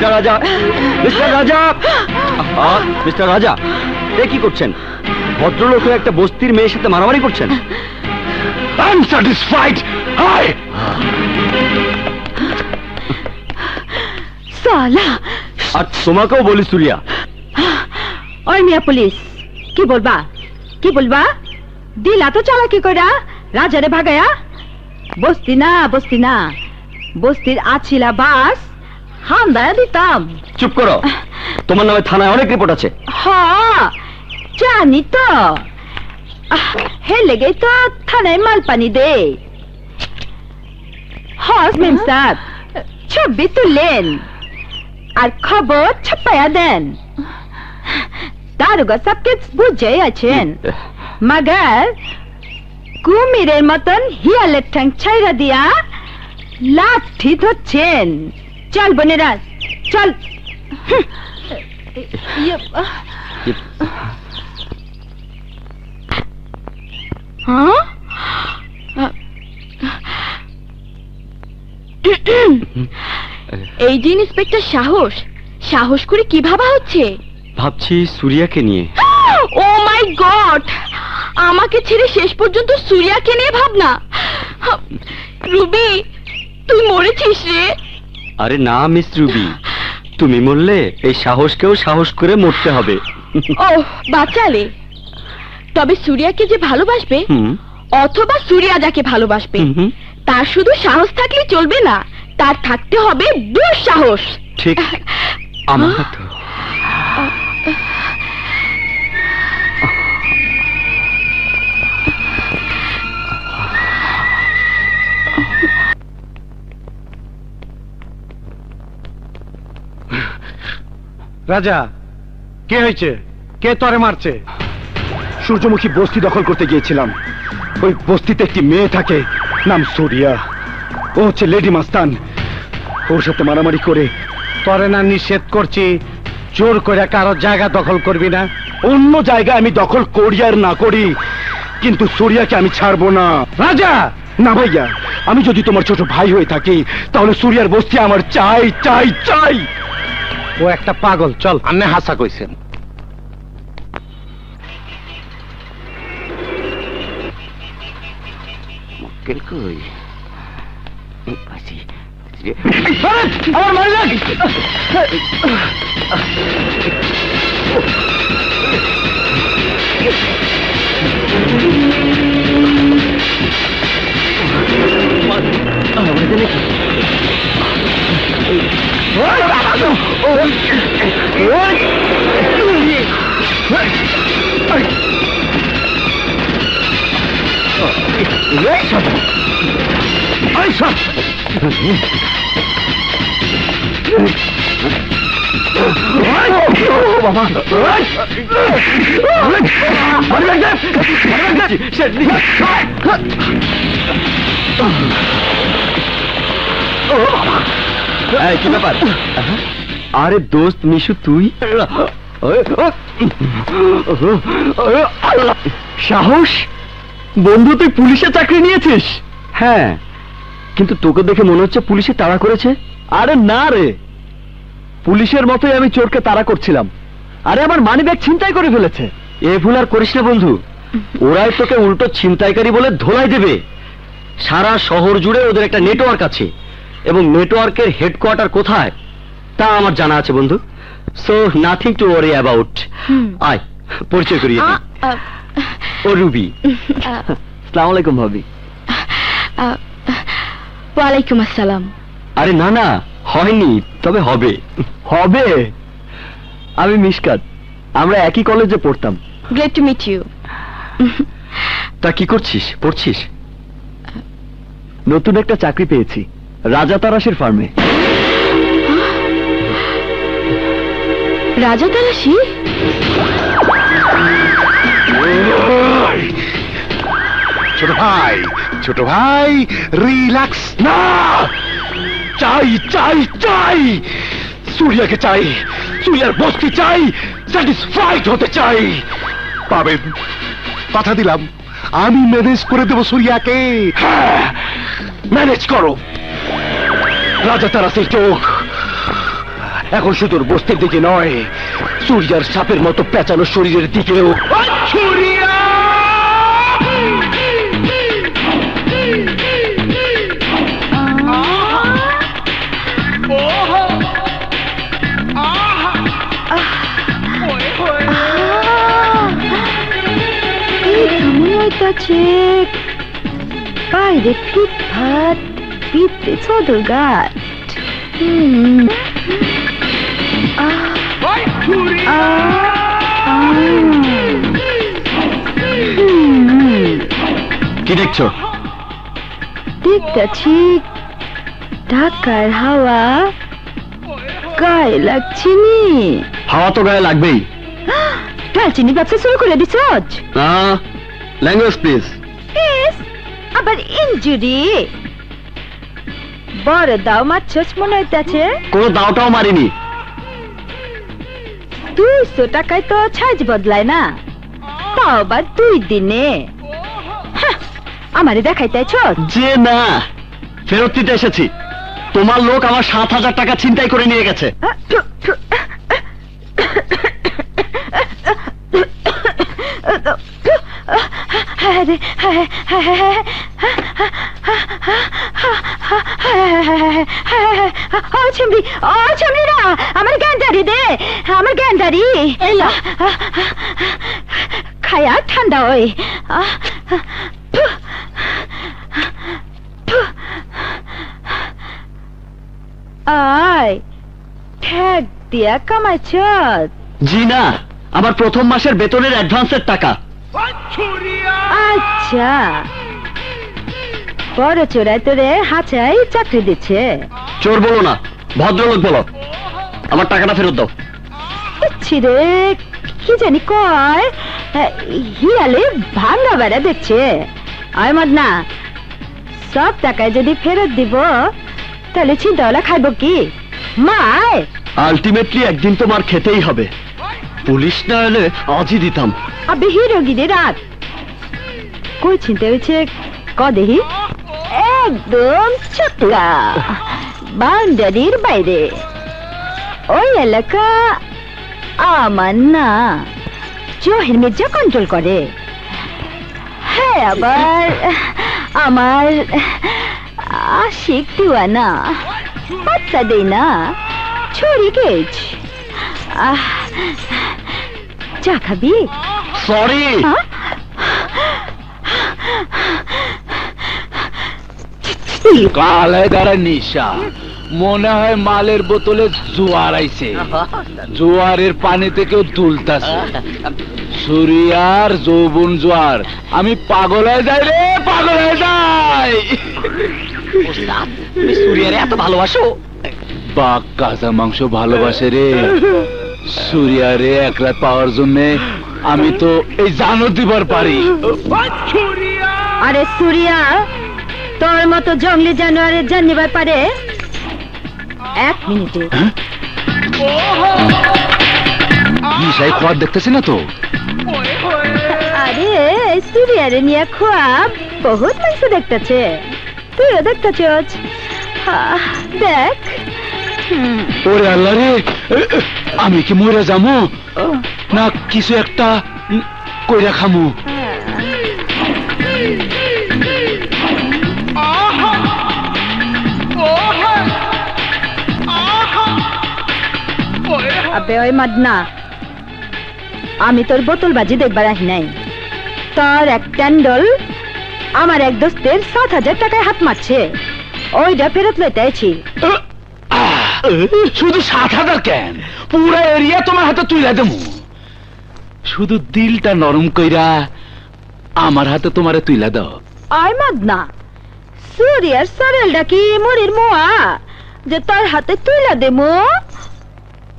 মিস্টার রাজা, মিস্টার রাজা, মিস্টার রাজা, এ কি করছেন? ভদ্রলোক হয়ে একটা বস্তির মেয়ের সাথে মারামারি করছেন? আনস্যাটিসফাইড হাই সালা আর তোমাকেও বলি সুরিয়া। ওই মিয়া পুলিশ, কি বলবা কি বলবা? দিলা তো চালাকি কইরা রাজারে ভাগায়া। বস্তি না বস্তি না, বস্তির আছিলা বাস হান্দায়া দিতাম। চুপ করো, তোমার নামে থানায় অনেক রিপোর্ট আছে। হ্যাঁ জানি তো, হে লেগেই তো থানায় মাল পানি দে। হস মেম সাহেব, ছবি তুললেন আর খবর ছাপায়া দেন। দারোগা সবকে বুঝে আছেন, মাগার কুমিরের মতন হিয়ালের ঠ্যাং ছাইরা দিয়া লাঠি ধরছেন। চল বোনেরা চল। হ্যাঁ? এই যে ইন্সপেক্টর সাহস, সাহস করে কি ভাবা হচ্ছে? ভাবছি সুরিয়াকে নিয়ে। ও মাই গড, আমাকে ছেড়ে শেষ পর্যন্ত সুরিয়াকে নিয়ে ভাবনা। রুবি, তুই মরেছিস রে? আরে না মিস রুবি, তুমি মরলে এই সাহসকেও সাহস করে মরতে হবে। ও বাঁচালে। তবে সুরিয়াকে যে ভালোবাসবে অথবা সুরিয়া যাকে ভালোবাসবে তার শুধু সাহস থাকলে চলবে না, তার থাকতে হবে দুঃসাহস। ঠিক আমার তো। রাজা, কে হয়েছে? কে তরে মারছে? সূর্যমুখী বস্তি দখল করতে গিয়েছিলাম। ওই বস্তিতে একটি মেয়ে থাকে, নাম সুরিয়া। ও হচ্ছে লেডি মাস্তান। ওর সাথে মারামারি করে। তরে না নিষেধ করছি জোর করে কারো জায়গা দখল করবি না। অন্য জায়গায় আমি দখল করি আর না করি, কিন্তু সুরিয়াকে আমি ছাড়বো না। রাজা না ভাইয়া, আমি যদি তোমার ছোট ভাই হয়ে থাকি তাহলে সুরিয়ার বস্তি আমার চাই চাই চাই। ও একটা পাগল। চল। আন্নে হাসা কইছেন। আমার মারি লাগ। কি ব্যাপার? আরে দোস্ত মিশু, তুই? সাহস? বন্ধু, তুই পুলিশে চাকরি নিয়েছিস? হ্যাঁ, কিন্তু তোকে দেখে মনে হচ্ছে পুলিশে তাড়া করেছে। আরে না রে, পুলিশের মতোই আমি চোরকে তাড়া করছিলাম। আরে আমার মানিব্যাগ ছিনতাই করে ফেলেছে। এ ভুল আর করিস না বন্ধু, ওরাই তোকে উল্টো ছিনতাইকারী বলে ধোলাই দেবে। সারা শহর জুড়ে ওদের একটা নেটওয়ার্ক আছে, এবং নেটওয়ার্কের হেডকোয়ার্টার কোথায় তা আমার জানা আছে বন্ধু। So nothing to worry about. আয় পরিচয় করিয়ে দিই। ও রুবি। আসসালামু আলাইকুম ভাবি। ওয়ালাইকুম আসসালাম। আরে না না, হয়নি, তবে হবে। হবে? আমি মিশকাত, আমরা একই কলেজে পড়তাম। Glad to meet you. তা কি করছিস? পড়ছিস? নতুন একটা চাকরি পেয়েছি রাজা তারাশের ফার্মে। রাজা তারাশি? ছোট ভাই, ছোট ভাই, রিল্যাক্স। না, চাই চাই চাই, সুরিয়াকে চাই, সুরিয়ার বস্তি চাই, স্যাটিসফাইড হতে চাই। পাবেন, কথা দিলাম, আমি ম্যানেজ করে দেবো সুরিয়াকে। হ্যাঁ, ম্যানেজ করো। রাজা তারাসের চোখ এখন শুধু বস্তির দিকে নয়, সূর্যার সাপের মতো পেঁচানো শরীরের দিকেও। বাইরে পিঠ ভাত পিঠে চদর গাছ। কি দেখছো? দেখতেছি ঢাকার হাওয়া গায়ে লাগছে নি। হাওয়া তো গায়ে লাগবেই। ডালচিনি ব্যবসা শুরু করে দিছ? Language please. আবার ইনজুরি বড় দাও মারছস মনে হইতেছে। কোনো দাওটাও মারিনি। 200 টাকায় তো সাইজ বদলায় না, তাও আবার 2 দিনে। আমারে দেখাইতেছ যে না, ফেরত দিতে এসেছি। তোমার লোক আমার 7,000 টাকা ছিনতাই করে নিয়ে গেছে। আমার গ্যান্ডারি দে, আমার গ্যান্ডারি খায়া ঠান্ডা ওই। আয় ঠেক দিয়া কামাইছ? জি না, আমার প্রথম মাসের বেতনের অ্যাডভান্সের টাকা। আচ্ছা, বড় চোরাই তোরে হাঁচাই চাকরি দিচ্ছে। চোর বলো না, ভদ্রলোক বলো। আমার টাকাটা ফেরত দাও। রে কি জানি কয়, হিয়ালে ভাঙা বেড়া দেখছে। আয় মদনা, সব টাকায় যদি ফেরত দিব তাহলে চিন্তাওয়ালা খাইব কি? মায় আলটিমেটলি একদিন তোমার খেতেই হবে। পুলিশ না এলে আজই দিতাম। আবে হিরোগিরি রাত কই চিনতে হয়েছে ক দেখি। একদম চক্কা বাউন্ডারির বাইরে। ওই এলাকা আমার না, জহির মির্জা কন্ট্রোল করে। হ্যাঁ, আবার আমার আশিক দিওয়ানা বাচ্চা দেই না, ছড়ি গেছ। চা খাবি? সরি, কালে দাঁড়া নিশা, মনে হয় মালের বোতলে জোয়ার আইছে। জোয়ারের পানিতে কেউ তুলতাছে। সুরিয়ার যৌবন জোয়ার। আমি পাগল হয়ে যাই রে, পাগল হয়ে যাই। সুরিয়ারে এত ভালোবাসো? বাঘ কাঁচা মাংস ভালোবাসে রে। সুরিয়ারে এক রাত পাওয়ার জন্য আমি তো এই জানো দিবার পারি। আরে সুরিয়া তোর মতো জঙ্গলি জানোয়ারের জান নিবার পারে 1 মিনিটে। নিশাই খোয়ার দেখতেছি না তো। আরে সুরিয়ারে নিয়ে খোয়া বহুত মানুষ দেখতেছে, তুইও দেখতেছ। দেখ। ওরে আল্লাহ রে, আমি কি মরে যামু না কিছু একটা কইরা খামু? আবে ওই মাদনা, আমি তোর বোতলবাজি দেখবার আহি নাই। তোর এক ট্যান্ডল আমার এক দোস্তের 7,000 টাকায় হাত মারছে, ওইটা ফেরত লইতে আইছি। শুধু 7,000 কেন, পুরা এরিয়া তোমার হাতে তুইলা দেবো। শুধু দিলটা নরম কইরা আমার হাতে তোমারে তুইলা দাও। আয় মাদনা, সুরিয়ার সরেলটা কি মুড়ির মোয়া যে তোর হাতে তুইলা দেবো?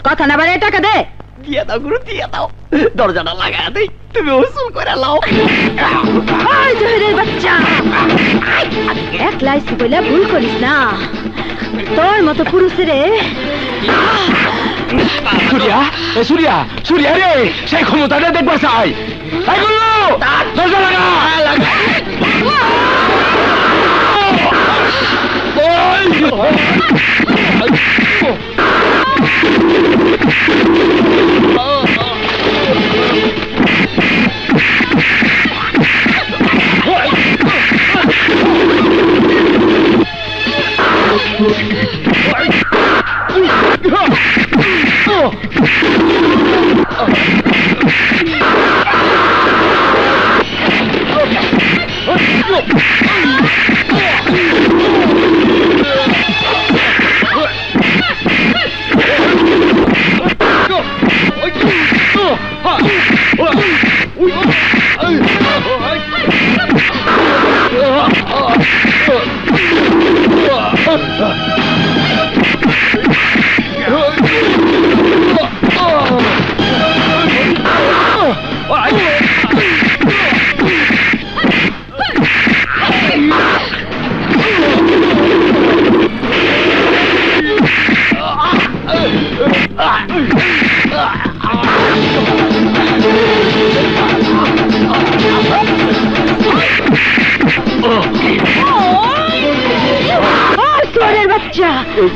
কথা না বাড়ে টাকা দে। দিয়ে দাও গুরু, দিয়ে দাও। দরজাটা লাগায় দেই, তুমি উসুল করে লাও। আয় জহিরের বাচ্চা, একলা ইসি কইলা ভুল করিস না। তোর মতো পুরুষেরে সুরিয়া, সুরিয়া, সুরিয়া রে, সেই ক্ষমতাটা দেখবার চাই। দরজা লাগা।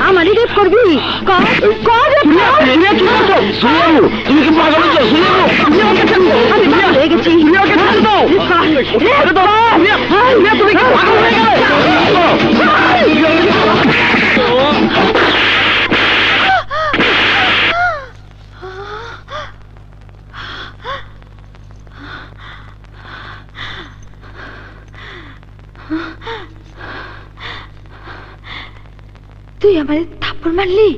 আমারই রেপ করবি তুমি কি পাগল হচ্ছ? আমি পাগল হয়ে গেছি তুই আমার থাপ্পড় মারলি?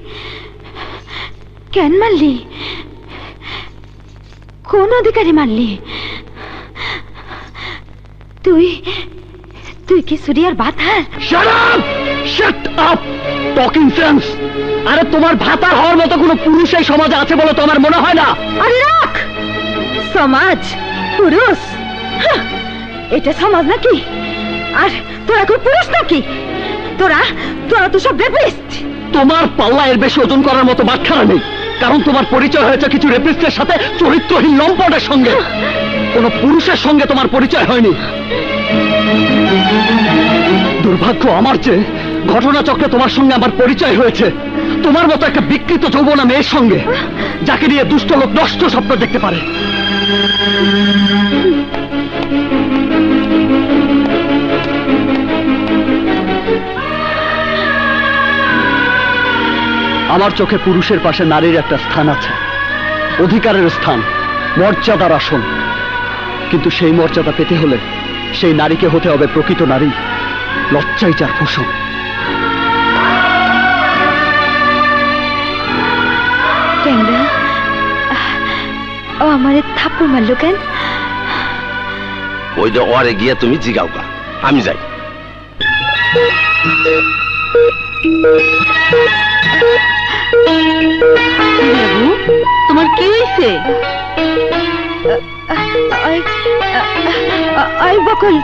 কেন মারলি? কোন অধিকারে মারলি? তুই তুই কি সুরিয়ার ভাতার? Shut up talking sense. আরে তোমার ভাতার হওয়ার মতো কোনো পুরুষ এই সমাজে আছে বলে তোমার মনে হয় না? আরে রাখ, সমাজ পুরুষ, এটা সমাজ নাকি? আর তোরা কোন পুরুষ নাকি? তোরা তোরা তো সব রেপিস্ট। তোমার পাল্লা এর বেশি ওজন করার মতো বাটখারা নেই, কারণ তোমার পরিচয় হয়েছে কিছু রেপিস্টের সাথে, চরিত্রহীন লম্পটের সঙ্গে। কোনো পুরুষের সঙ্গে তোমার পরিচয় হয়নি। দুর্ভাগ্য আমার যে ঘটনাচক্রে তোমার সঙ্গে আমার পরিচয় হয়েছে তোমার মতো একটা বিকৃত যৌবনা মেয়ের সঙ্গে, যাকে নিয়ে দুষ্ট লোক নষ্ট স্বপ্ন দেখতে পারে। আমার চোখে পুরুষের পাশে নারীর একটা স্থান আছে, অধিকারের স্থান, মর্যাদার আসন। কিন্তু সেই মর্যাদা পেতে হলে সেই নারীকে হতে হবে প্রকৃত নারী, লজ্জায় যার পোষণ। ও আমারে থাপ্পড় মারলো কেন? ওই যে ওরে গিয়ে তুমি জিগাওগা, আমি যাই। তোমার কি হয়েছে? বকুল,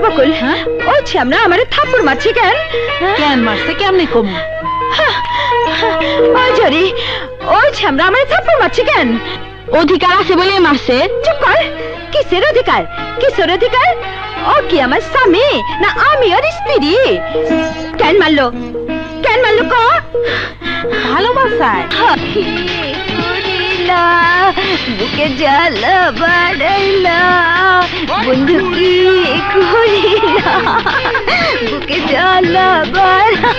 বকুল, ওই আমরা আমারে থাপ্পড় মারছি কেন? কেন মারছে? কেমনে কম? ওই জরি, ওই আমরা আমারে থাপ্পড় মারছি কেন? অধিকার আছে বলে মারছে। চুপ কর। কিসের অধিকার? কিসের অধিকার? ও কি আমার স্বামী না আমি ওর স্ত্রী? কেন মারলো? কেন মারলো ক? ভালোবাসায় বুকে জ্বালা বাড়াইলা, বন্ধু কি করিলা? বুকে জ্বালা বাড়াইলা।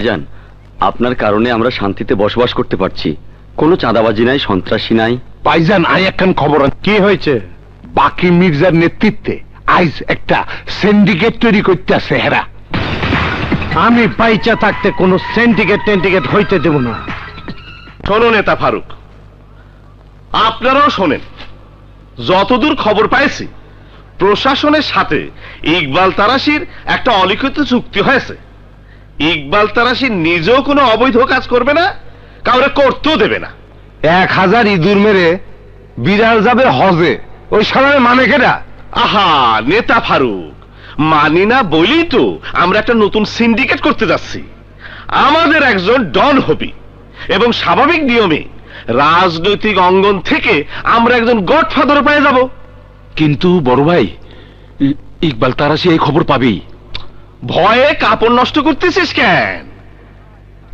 জান, আপনার কারণে আমরা শান্তিতে বসবাস করতে পারছি, কোনো চাঁদাবাজি নাই, সন্ত্রাসী নাই। ভাইজান আই একখান খবর আছে। কি হয়েছে? বাকি মির্জার নেতৃত্বে আইজ একটা সিন্ডিকেট তৈরি করতেছে হেরা। আমি পাইচা থাকতে কোনো সিন্ডিকেট হইতে দেব না। শোনো নেতা ফারুক, আপনারাও শোনেন। যতদূর খবর পাইছি, প্রশাসনের সাথে ইকবাল তারাশির একটা অলিখিত চুক্তি হয়েছে। ইকবাল তারাশি নিজেও কোনো অবৈধ কাজ করবে না, কাউরে করতেও দেবে না। 1000 ইঁদুর মেরে বিড়াল যাবে হজে, ওই সালামে মানে কেটা? আহা নেতা ফারুক, মানি না বলেই তো আমরা একটা নতুন সিন্ডিকেট করতে যাচ্ছি। আমাদের একজন ডন হবি এবং স্বাভাবিক নিয়মে রাজনৈতিক অঙ্গন থেকে আমরা একজন গডফাদার পেয়ে যাব। কিন্তু বড় ভাই, ইকবাল তারাশি এই খবর পাবেই। ভয়ে কাপড় নষ্ট করতেছিস কেন?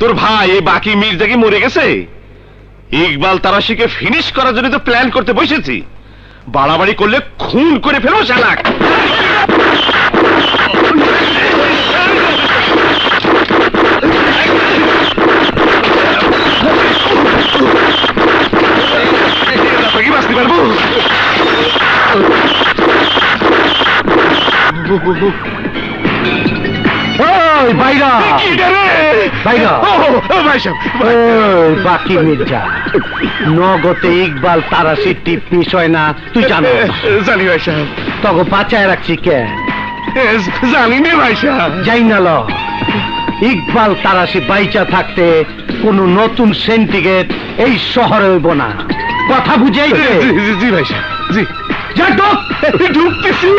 তোর ভাই এই বাকি মির্জা কি মরে গেছে? ইকবাল তারাশিকে ফিনিশ করার জন্য তো প্ল্যান করতে বসেছি। বাড়াবাড়ি করলে খুন করে ফেলো শালাক। কি বাঁচতে পারবো? ওই বাইরা বাইরা, বাকি মির্জা নগদে ইকবাল তারাশি টিপ মিস হয় না, তুই জানো? জানি ভাই সাহেব। তখন বাঁচায় রাখছি কে? জানি না ভাই সাহেব। যাই না ল, ইকবাল তারাশি বাইচা থাকতে কোনো নতুন সিন্ডিকেট এই শহরে হইব না, কথা বুঝাইছে? জি ভাই সাহেব, জি। যা ঢুক। ঢুকতেছি।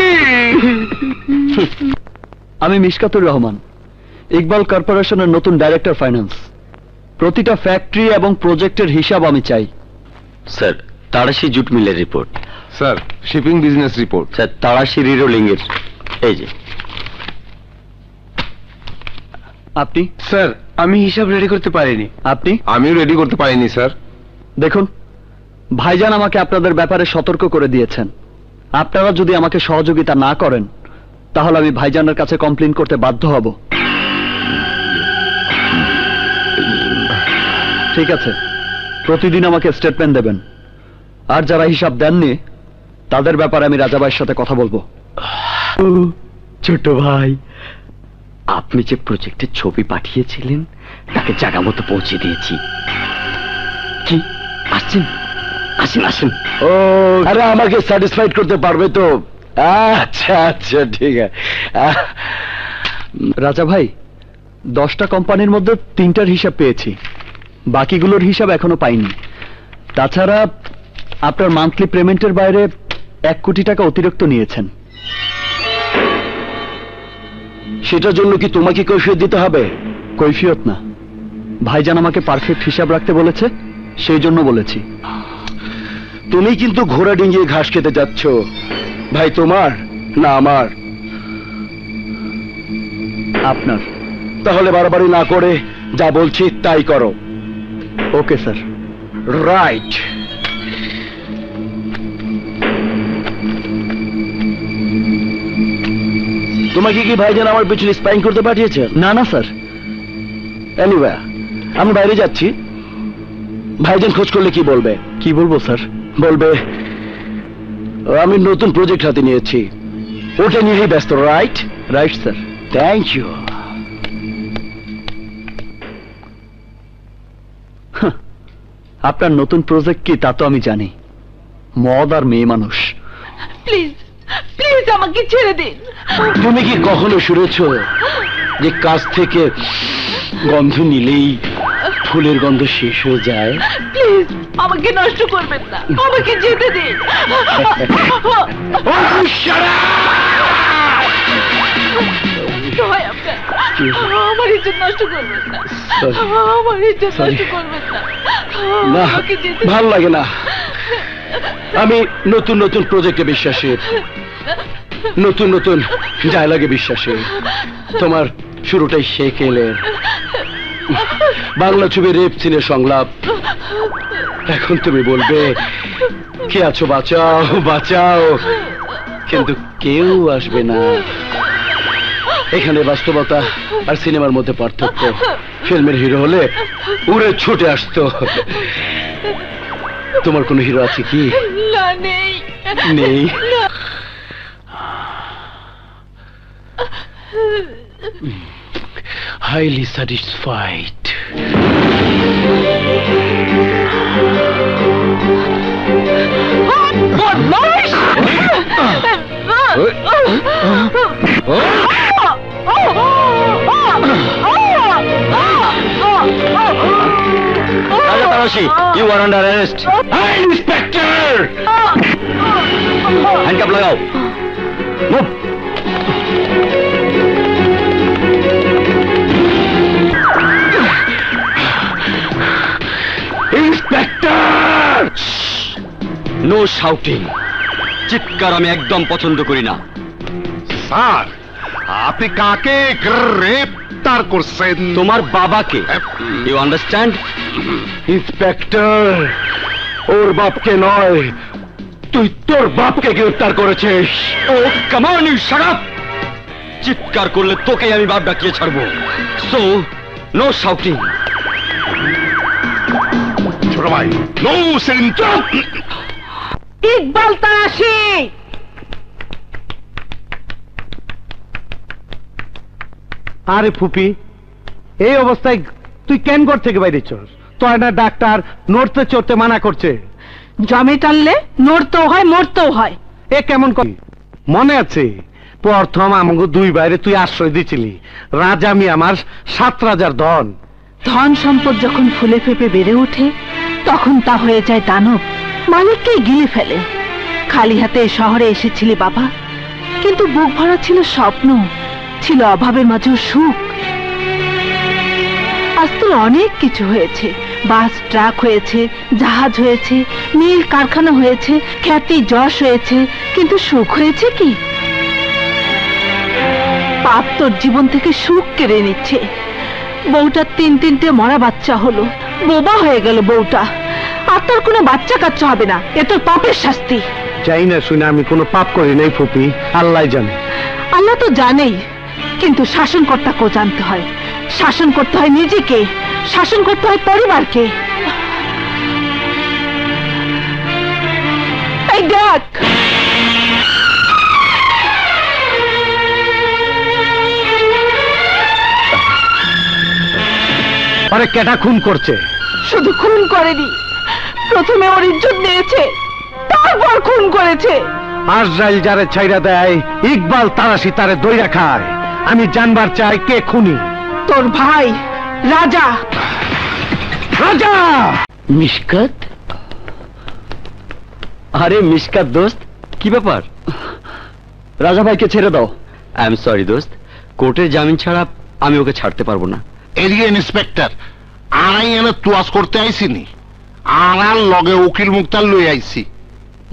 আমি মিশকাতুর রহমান, ইকবাল কর্পোরেশনের নতুন ডাইরেক্টর ফাইন্যান্স। প্রতিটা ফ্যাক্টরি এবং প্রজেক্টের হিসাব আমি চাই। স্যার, তারাশি জুট মিলের report. Sir shipping business report. Sir Tarashi rerolling এর এই যে। আপনি? স্যার আমি হিসাব রেডি করতে পারিনি। আপনি? আমিও রেডি করতে পারিনি স্যার। দেখুন, ভাইজান আমাকে আপনাদের ব্যাপারে সতর্ক করে দিয়েছেন। আপনারা যদি আমাকে সহযোগিতা না করেন তাহলে আমি ভাইজানের কাছে কমপ্লেইন করতে বাধ্য হব। ঠিক আছে, প্রতিদিন আমাকে স্টেটমেন্ট দেবেন, আর যারা হিসাব দেননি তাদের ব্যাপারে আমি রাজা ভাইয়ের সাথে কথা বলবো। ছোট ভাই, আপনি যে প্রজেক্টের ছবি পাঠিয়েছিলেন তাকে জায়গা মতো পৌঁছে দিয়েছি। কি আসছেন? আসেন আসেন। ও আরে আমাকে স্যাটিসফাইড করতে পারবে তো? আচ্ছা আচ্ছা ঠিক আছে। রাজা ভাই, 10টা কোম্পানির মধ্যে 3টার হিসাব পেয়েছি, বাকিগুলোর হিসাব এখনো পাইনি। তাছাড়া আপনার মান্থলি পেমেন্টের বাইরে 1 কোটি টাকা অতিরিক্ত নিয়েছেন। সেটার জন্য কি তোমাকে কৈফিয়ত দিতে হবে? কৈফিয়ত না, ভাইজান আমাকে পারফেক্ট হিসাব রাখতে বলেছে, সেই জন্য বলেছি। তুমি কিন্তু ঘোড়া ডিঙিয়ে ঘাস খেতে যাচ্ছ। ভাই তোমার না আমার? আপনার। তাহলে বাড়াবাড়ি না করে যা বলছি তাই করো। Okay sir. রাইট। তোমাকে কি ভাইজান আমার পিছনে স্পাইং করতে পাঠিয়েছে? না না স্যার। এনিওয়ে, আমি বাইরে যাচ্ছি, ভাইজান খোঁজ করলে কি বলবে? কি বলবো স্যার? বলবে আমি নতুন প্রজেক্ট হাতে নিয়েছি, ওটা নিয়েই ব্যস্ত। Right? Right sir. Thank you. আপনার নতুন প্রজেক্ট কি তা তো আমি জানি, মদ আর মেয়ে মানুষ। প্লিজ প্লিজ আমাকে ছেড়ে দিন। তুমি কি কখনো শুনেছ যে কাছ থেকে গন্ধ নিলেই ফুলের গন্ধ শেষ হয়ে যায়? প্লিজ আমাকে নষ্ট করবেন না, আমাকে যেতে দিন। দয়া আপনার, আমার ইজ্জত নষ্ট করবেন না, আমার ইজ্জত নষ্ট করবেন না। না, আমাকে যেতে ভাল লাগে না। আমি নতুন নতুন প্রজেক্টে বিশ্বাসী, নতুন নতুন ডায়লগে বিশ্বাসী। তোমার শুরুটাই সেকেলের বাংলা ছবি রেপ সিনের সংলাপ। এখন তুমি বলবে কে আছো বাঁচাও বাঁচাও, কিন্তু কেউ আসবে না। এখানে বাস্তবতা আর সিনেমার মধ্যে পার্থক্য। ফিল্মের হিরো হলে উড়ে ছুটে আসতো, তোমার কোনো হিরো আছে কি? না, নেই নেই। Highly satisfied. You are under arrest. Hey, Inspector! Handcuff लगाओ. Move. Inspector! No shouting. চিৎকার আমি একদম পছন্দ করি না। স্যার, আপনি কাকে গ্রেপ্তার করছেন? তোমার বাবাকে। You understand? ইন্সপেক্টর, ওর বাপকে নয়, তুই তোর বাপকে গ্রেফতার করেছিস। Oh come on, you shut up. চিৎকার করলে তোকে আমি বাপ ডাকিয়ে ছাড়বো। So no shouting. ছোট ভাই, নো সেন্টার। ইকবাল তারাশি, আরে ফুপি, এই অবস্থায় তুই কেন ঘর থেকে বাইরে চল? তোর না ডাক্তার নড়তে চড়তে মানা করছে। জমে টানলে নড়তেও হয় মরতেও হয়। এ কেমন করি? মনে আছে প্রথম আমাকে 2 বাইরে তুই আশ্রয় দিছিলি, রাজা আমি আমার 7 রাজার ধন। ধন সম্পদ যখন ফুলে ফেপে বেড়ে ওঠে তখন তা হয়ে যায় দানব, মালিককেই গিলে ফেলে। খালি হাতে শহরে এসেছিলি বাবা, কিন্তু বুক ভরা ছিল স্বপ্ন, ছিল অভাবের মাঝেও সুখ। আজ তো অনেক কিছু হয়েছে, বাস ট্রাক হয়েছে, জাহাজ হয়েছে, মিল কারখানা হয়েছে, খ্যাতি যশ হয়েছে, কিন্তু সুখ হয়েছে কি? পাপ তোর জীবন থেকে সুখ কেড়ে নিচ্ছে। বউটার তিনটে মরা বাচ্চা হলো, বোবা হয়ে গেল বউটা, আর তোর কোনো বাচ্চা কাচ্চা হবে না। এ তোর পাপের শাস্তি। যাই না শুনে আমি কোনো পাপ করি নাই ফুপি, আল্লাহ জানে। আল্লাহ তো জানেই, কিন্তু শাসনকর্তাকেও জানতে হয়। শাসন করতে হয় নিজেকে, শাসন করতে হয় পরিবারকে। এই দেখ, আরে কেটা খুন করছে? শুধু খুন করেনি, প্রথমে ওর ইজ্জত নিয়েছে, তারপর খুন করেছে। আজরাইল যারে ছাইরা দেয়, ইকবাল তারাশি তারে দইরা খায়। আমি জানবার চাই কে খুনি। তোর ভাই রাজা। রাজা! মিশকাত? আরে মিশকাত দোস্ত, কি ব্যাপার? রাজা ভাইকে ছেড়ে দাও। আই এম সরি দোস্ত, কোর্টের জামিন ছাড়া আমি ওকে ছাড়তে পারবো না। এরিয়া ইন্সপেক্টর, আড়াই এনে তুয়াজ করতে আইসিনি, আর লগে উকিল মুক্তার লই আইছি।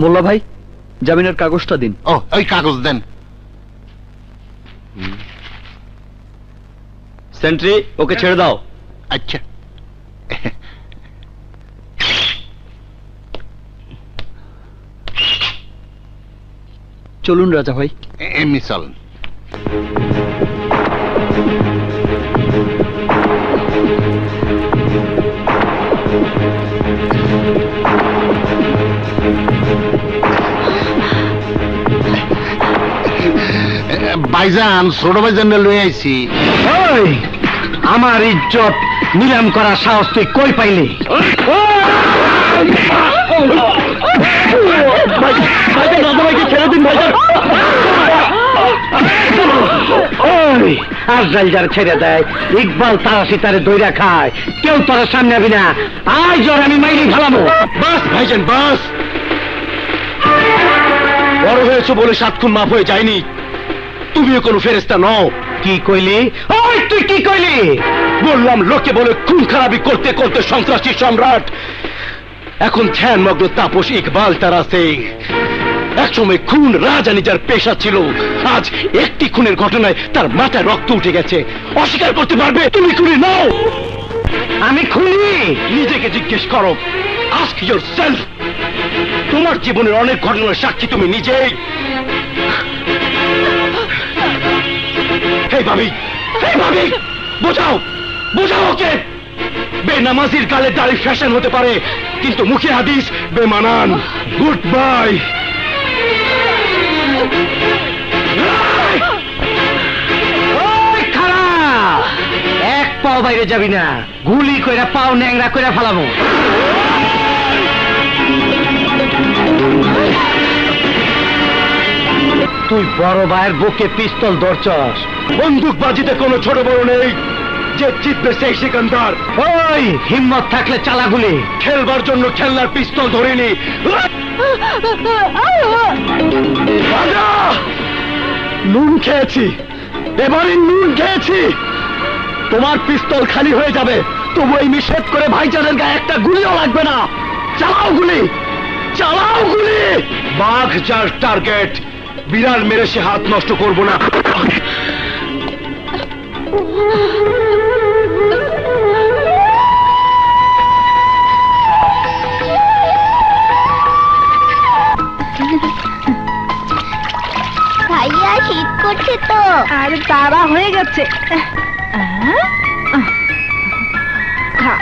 মোল্লা ভাই, জামিনের কাগজটা দিন। ও, ওই কাগজ দেন। সেন্ট্রি, ওকে ছেড়ে দাও। আচ্ছা। চলুন রাজা ভাই। এমনি চলেন। ভাইজান, ছোট ভাইজান লই আইছি। ওই, আমার ইজ্জত নিলাম করার সাহস তুই কই পাইলি? ছেড়ে দিন ভাইজান। ওই, আজরাইল যারে ছেড়ে দেয়, ইকবাল তারাশি তারে দইরা খায়। কেউ তোর সামনে আবি না, আজ ওর আমি মাইরি ফেলামো। বাস ভাইজান, বাস। বড় হয়েছো বলে 7 খুন মাফ হয়ে যায়নি। তুমিও কোনো ফেরেস্তা নও। কি কইলি? ওই, তুই কি কইলি? বললাম লোকে বলে খুন খারাপি করতে করতে সন্ত্রাসী সম্রাট, এখন ধ্যানমগ্ন তাপস ইকবাল তারাশি। একসময় খুন রাজানি যার পেশা ছিল, আজ একটি খুনের ঘটনায় তার মাথায় রক্ত উঠে গেছে। অস্বীকার করতে পারবে তুমি খুনি নও? আমি খুনি? নিজেকে জিজ্ঞেস করো, আস্ক ইয়োরসেলফ। তোমার জীবনের অনেক ঘটনার সাক্ষী তুমি নিজেই। হে ভাবি, হে ভাবি, বোঝাও, বোঝাও ওকে। বেনামাজির গালে দাড়ি ফ্যাশন হতে পারে, কিন্তু মুখে হাদিস বেমানান। Good bye. ওই খারাপ, এক পাও বাইরে যাবি না, গুলি কইরা পাও ন্যাংরা কইরা ফেলামো। তুই বড় ভাইয়ের বুকে পিস্তল ধরছস। বন্দুকবাজিতে কোনো ছোট বড় নেই, যে জিতবে সেই সিকান্দার। ওই, হিম্মত থাকলে চালা গুলি। খেলবার জন্য খেলনার পিস্তল ধরিনি। রাজা, নুন খেয়েছি, এবারে নুন খেয়েছি। তোমার পিস্তল খালি হয়ে যাবে, তবু এই নিষেধ করে ভাইজানের গায়ে একটা গুলিও লাগবে না। চালাও গুলি, চালাও গুলি। বাঘ যার টার্গেট, বিড়াল মেরে সে হাত নষ্ট করবো না। ভাইয়া, শীত করছে তো। আর তারা হয়ে গেছে। খা।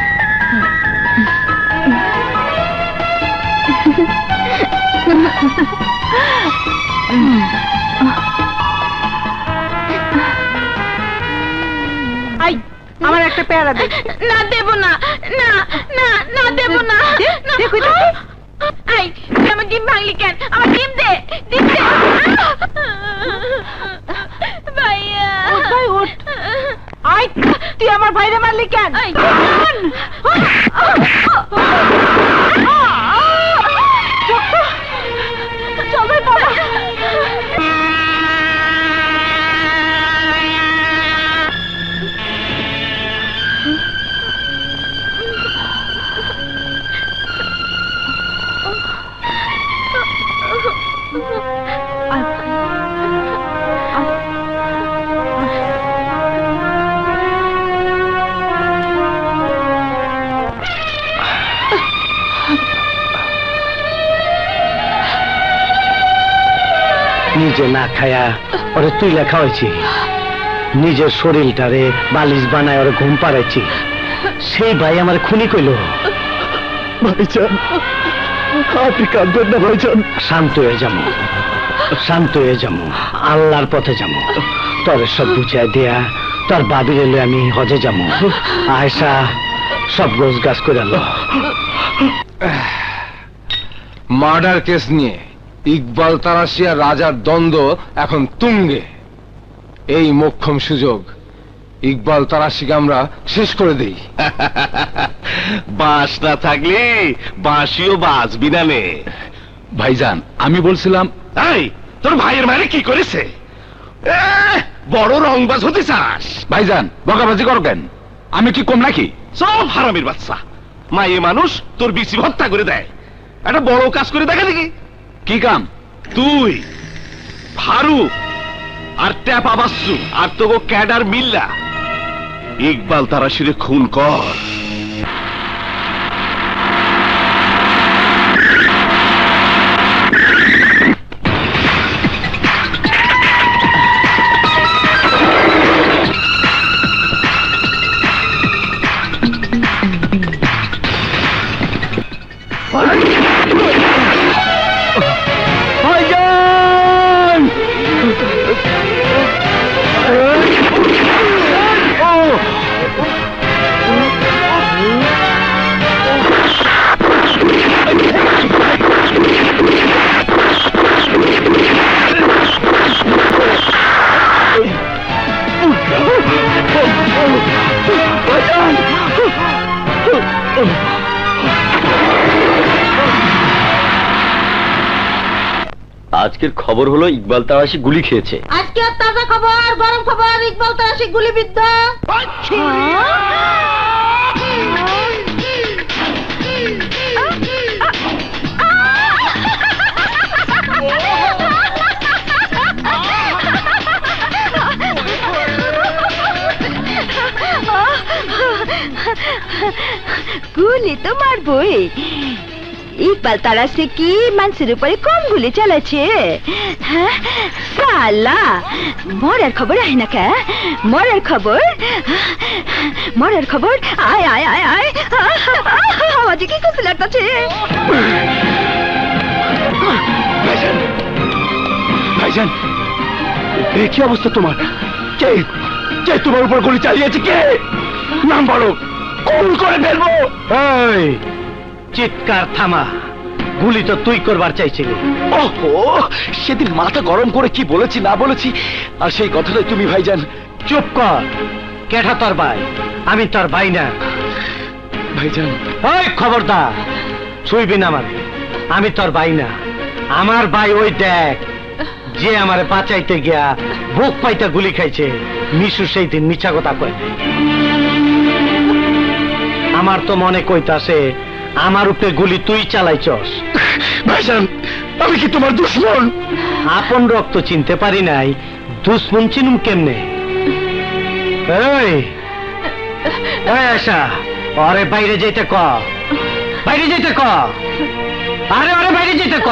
আই, আমার একটা পেয়ারা দে। না, দেব না, না না না, দেব না। দেখো আই, তুই আমার ডিম ভাঙলি কেন? আমার ডিম দে, ডিম দে। ভাইয়া, ভাই ওঠ। আই, তুই আমার ভাইরে মারলি কেন? চল ভাই, বাবা। নিজে না খায়া ওরে তুইলা খাওয়াইছি, নিজের শরীরটারে বালিশ বানায় ওরে ঘুম পাড়াইছি। সেই ভাই আমার খুনি কইল। ভাইজান আপনি কাঁদবেন না ভাইজান। শান্ত হয়ে যাবো, শান্ত হয়ে যাবো, আল্লাহর পথে যাবো। তোর সব বুঝাই দেয়া তোর বাবির এলে আমি হজে যাবো। আয়সা সব গোছ গাছ করে আলো। মার্ডার কেস নিয়ে ইকবাল তারাশি আর রাজার দ্বন্দ্ব এখন তুঙ্গে। এই মোক্ষম সুযোগ, ইকবাল তারাশিকে আমরা শেষ করে দেই। বাঁশ না থাকলে বাঁশিও বাজবি না নে। ভাইজান আমি বলছিলাম এই তোর ভাইয়ের মারে কি করেছে? বড় রংবাজ হতে চাস? ভাইজান বকাবাজি করো কেন? আমি কি কম নাকি? সব হারামির বাচ্চা। মায়ে মানুষ তোর বিচি হত্যা করে দেয়, একটা বড় কাজ করে দেখা দেখি। কি কাম? তুই ফারুক আর ট্যাপা বাসু আর তোকে ক্যাডার মিল্লা ইকবাল তারাশিরে খুন কর। আজকের খবর হলো ইকবাল তারাশি গুলি খেয়েছে। আজকে তাজা খবর, গরম খবর, ইকবাল তারাশি গুলিবিদ্ধ। গুলি তো মারবই। ইকবাল তারাশি কি মানুষের উপরে কম গুলি চালাচ্ছে? সালা মরার খবর আয় না কে? মরার খবর, মরার খবর আয় আয় আয় আয়। আমার কি খুশি লাগতেছে। ভাইজান, ভাইজান এই কি অবস্থা তোমার? কে কে তোমার উপর গুলি চালিয়েছে? কে? নাম বলো, কোন করে ফেলবো। এই চিৎকার থামা, গুলি তো তুই করবার চাইছিলি। ওহো, সেদিন মাথা গরম করে কি বলেছি না বলেছি, আর সেই কথাটাই তুমি ভাইজান। চুপ কর, কেঠা তোর ভাই? আমি তোর ভাই না ভাইজান। ওই খবরদার, ছুঁইবি না আমারে। আমি তোর ভাই না, আমার ভাই ওই দেখ যে আমারে বাঁচাইতে গিয়া বুক পাইতে গুলি খাইছে। মিশু সেই দিন মিছা কথা কয়। আমার তো মনে কইতাছে আমার উপরে গুলি তুই চালাইছস। ভাইজান আমি কি তোমার দুশ্মন? আপন রক্ত চিনতে পারি নাই, দুশ্মন চিনুম কেমনে? এই আশা, আরে বাইরে যেতে ক, বাইরে যেতে ক। আরে আরে বাইরে যেতে ক,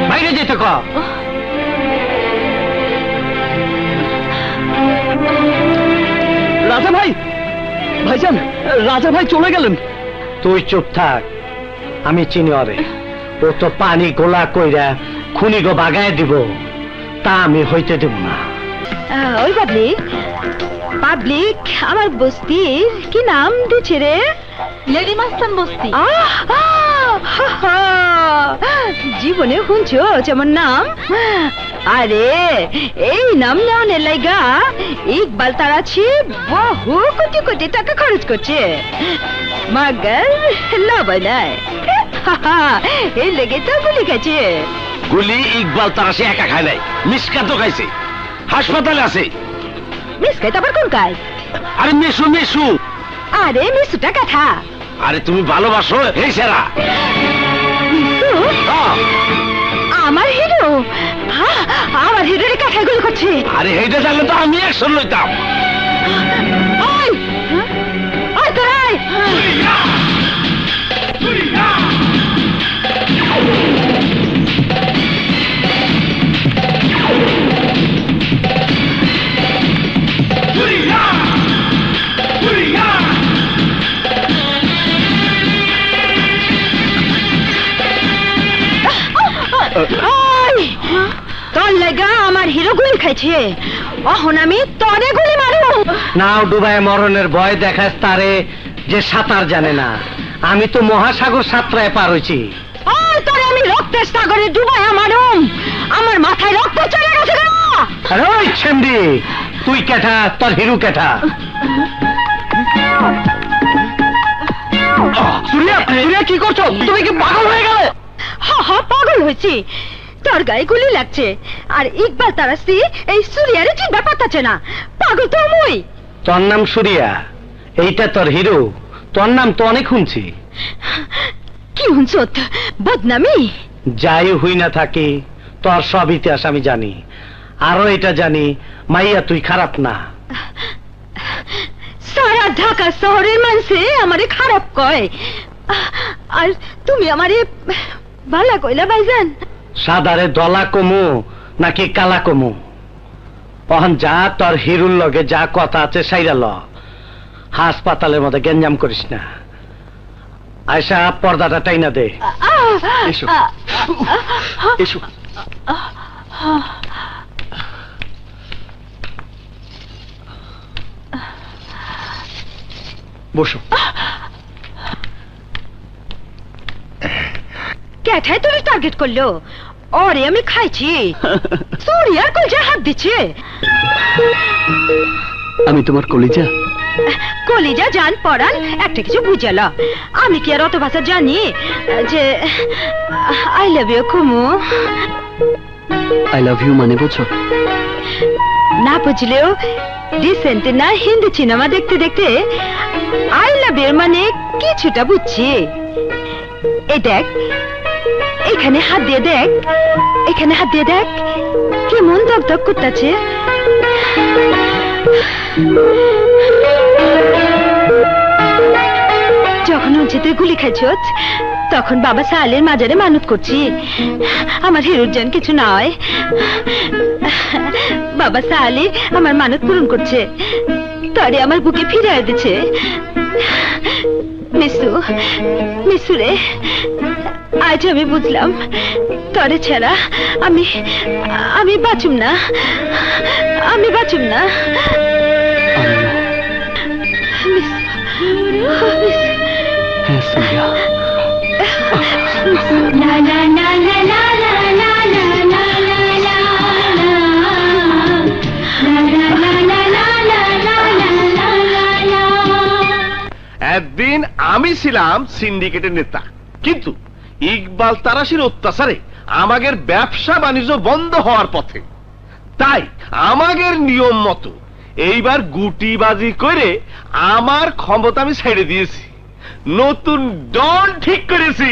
বাইরে যেতে ক। রাজা ভাই, ভাইজান রাজা ভাই চলে গেলেন। তুই চুপ থাক, আমি চিনি ওরে। ও তো পানি গোলা কইরা খুনি গো বাগায় দিব, তা আমি হইতে দেব না। ওই পাবলিক, পাবলিক আমার বস্তির কি নাম দিচ্ছে রে? লেডি মাস্তান বস্তি। জীবনে শুনছো যেমন নাম? আরে এই নাম নেওয়ানের লাইগা ইকবাল তারাশি বহু কোটি কোটি টাকা খরচ করছে, মাগার লাভ নাই। এই লেগে তো গুলি খাইছে। গুলি ইকবাল তারাশি একা খায় নাই, মিসকা তো খাইছে, হাসপাতালে আছে। মিস খাইতে আবার কোন কাজ? আরে মিশু মিশু। আরে মিশুটা কথা। আরে তুমি ভালোবাসো এই সেরা। মিশু আমার হিরো, আমার হিরোর কাছে গুলি করছে। আরে এইটা জানলে তো আমি অ্যাকশন লইতাম। ওই ওই তোরাই তোর লাগা আমার হিরো গুলি খাইছে, অহন আমি তরে গুলি মারু। নাও ডুবায় মরণের ভয় দেখাস তারে যে সাঁতার জানে না। আমি তো মহাসাগর সাঁতরায় পার হইছি। তোরে আমি রক্তের সাগরে ডুবায় মারুম, আমার মাথায় রক্ত চলে গেছে। আরে ওই ছেমডি, তুই কেঠা, তোর হিরু কেঠা? সুরিয়া, সুরিয়া কি করছো? তুমি কি পাগল হয়ে গেলে? হ্যাঁ পাগল হয়েছি, তোর গায়ে গুলি লাগছে আর ইকবাল তারাসি এই সুরিয়ারে চিনতে পারতাছে না। পাগল তো মুই। তোর নাম সুরিয়া, এইটা তোর হিরো? তোর নাম তো অনেক শুনছি। কি হুনছত? বদনামি? যাই হই না থাকি, তোর সব ইতিহাস আমি জানি। আরো এটা জানি, মাইয়া তুই খারাপ না। সারা ঢাকা শহরের মানুষে আমারে খারাপ কয়, আর তুমি আমারে ভালো কইলা ভাইজান। সাদারে দলা কমু নাকি কালা কমু? অহন যা, তোর হিরুর লগে যা কথা আছে সাইরা ল। হাসপাতালের মধ্যে গেঞ্জাম করিস না। আয়সা পর্দাটা টাইনা দে। এসো এসো। বসো। ক্যাঠাই তুমি টার্গেট করলো? ওরে আমি খাইছি। সুরিয়ার কলজা হাত দিচ্ছে। আমি তোমার কলিজা? কলিজা জান পড়ান একটা কিছু বুঝালা। আমি কি আর অত ভাষা জানি যে I love you Kumu? I love you মানে বোঝো না? বুঝলেও রিসেন্ট না হিন্দি সিনেমা দেখতে দেখতে আই লাভ ইউ মানে কিছুটা বুঝছি। এই দেখ, এখানে হাত দিয়ে দেখ, এখানে হাত দিয়ে দেখ, কেমন দক দক করতেছে। যখন হচ্ছে তুই গুলি খাইছ, তখন বাবা সালের মাজারে মানত করছি আমার হিরোর জান কিছু না হয়। বাবা সালে আমার মানত পূরণ করছে, তরে আমার বুকে ফিরিয়ে দিচ্ছে। মিসু, মিসু রে, আজ আমি বুঝলাম তরে ছাড়া আমি বাঁচুম না, আমি বাঁচুম না। হ্যাঁ সুরিয়া। লা লা লা লা লা লা লা লা লা লা একদিন আমি ছিলাম সিন্ডিকেটের নেতা, কিন্তু ইকবাল তারাশির অত্যাচারে আমাদের ব্যবসা বাণিজ্য বন্ধ হওয়ার পথে। তাই আমাদের নিয়ম মতো এইবার গুটিবাজি করে আমার ক্ষমতা আমি ছেড়ে দিয়েছি, নতুন ডন ঠিক করেছি।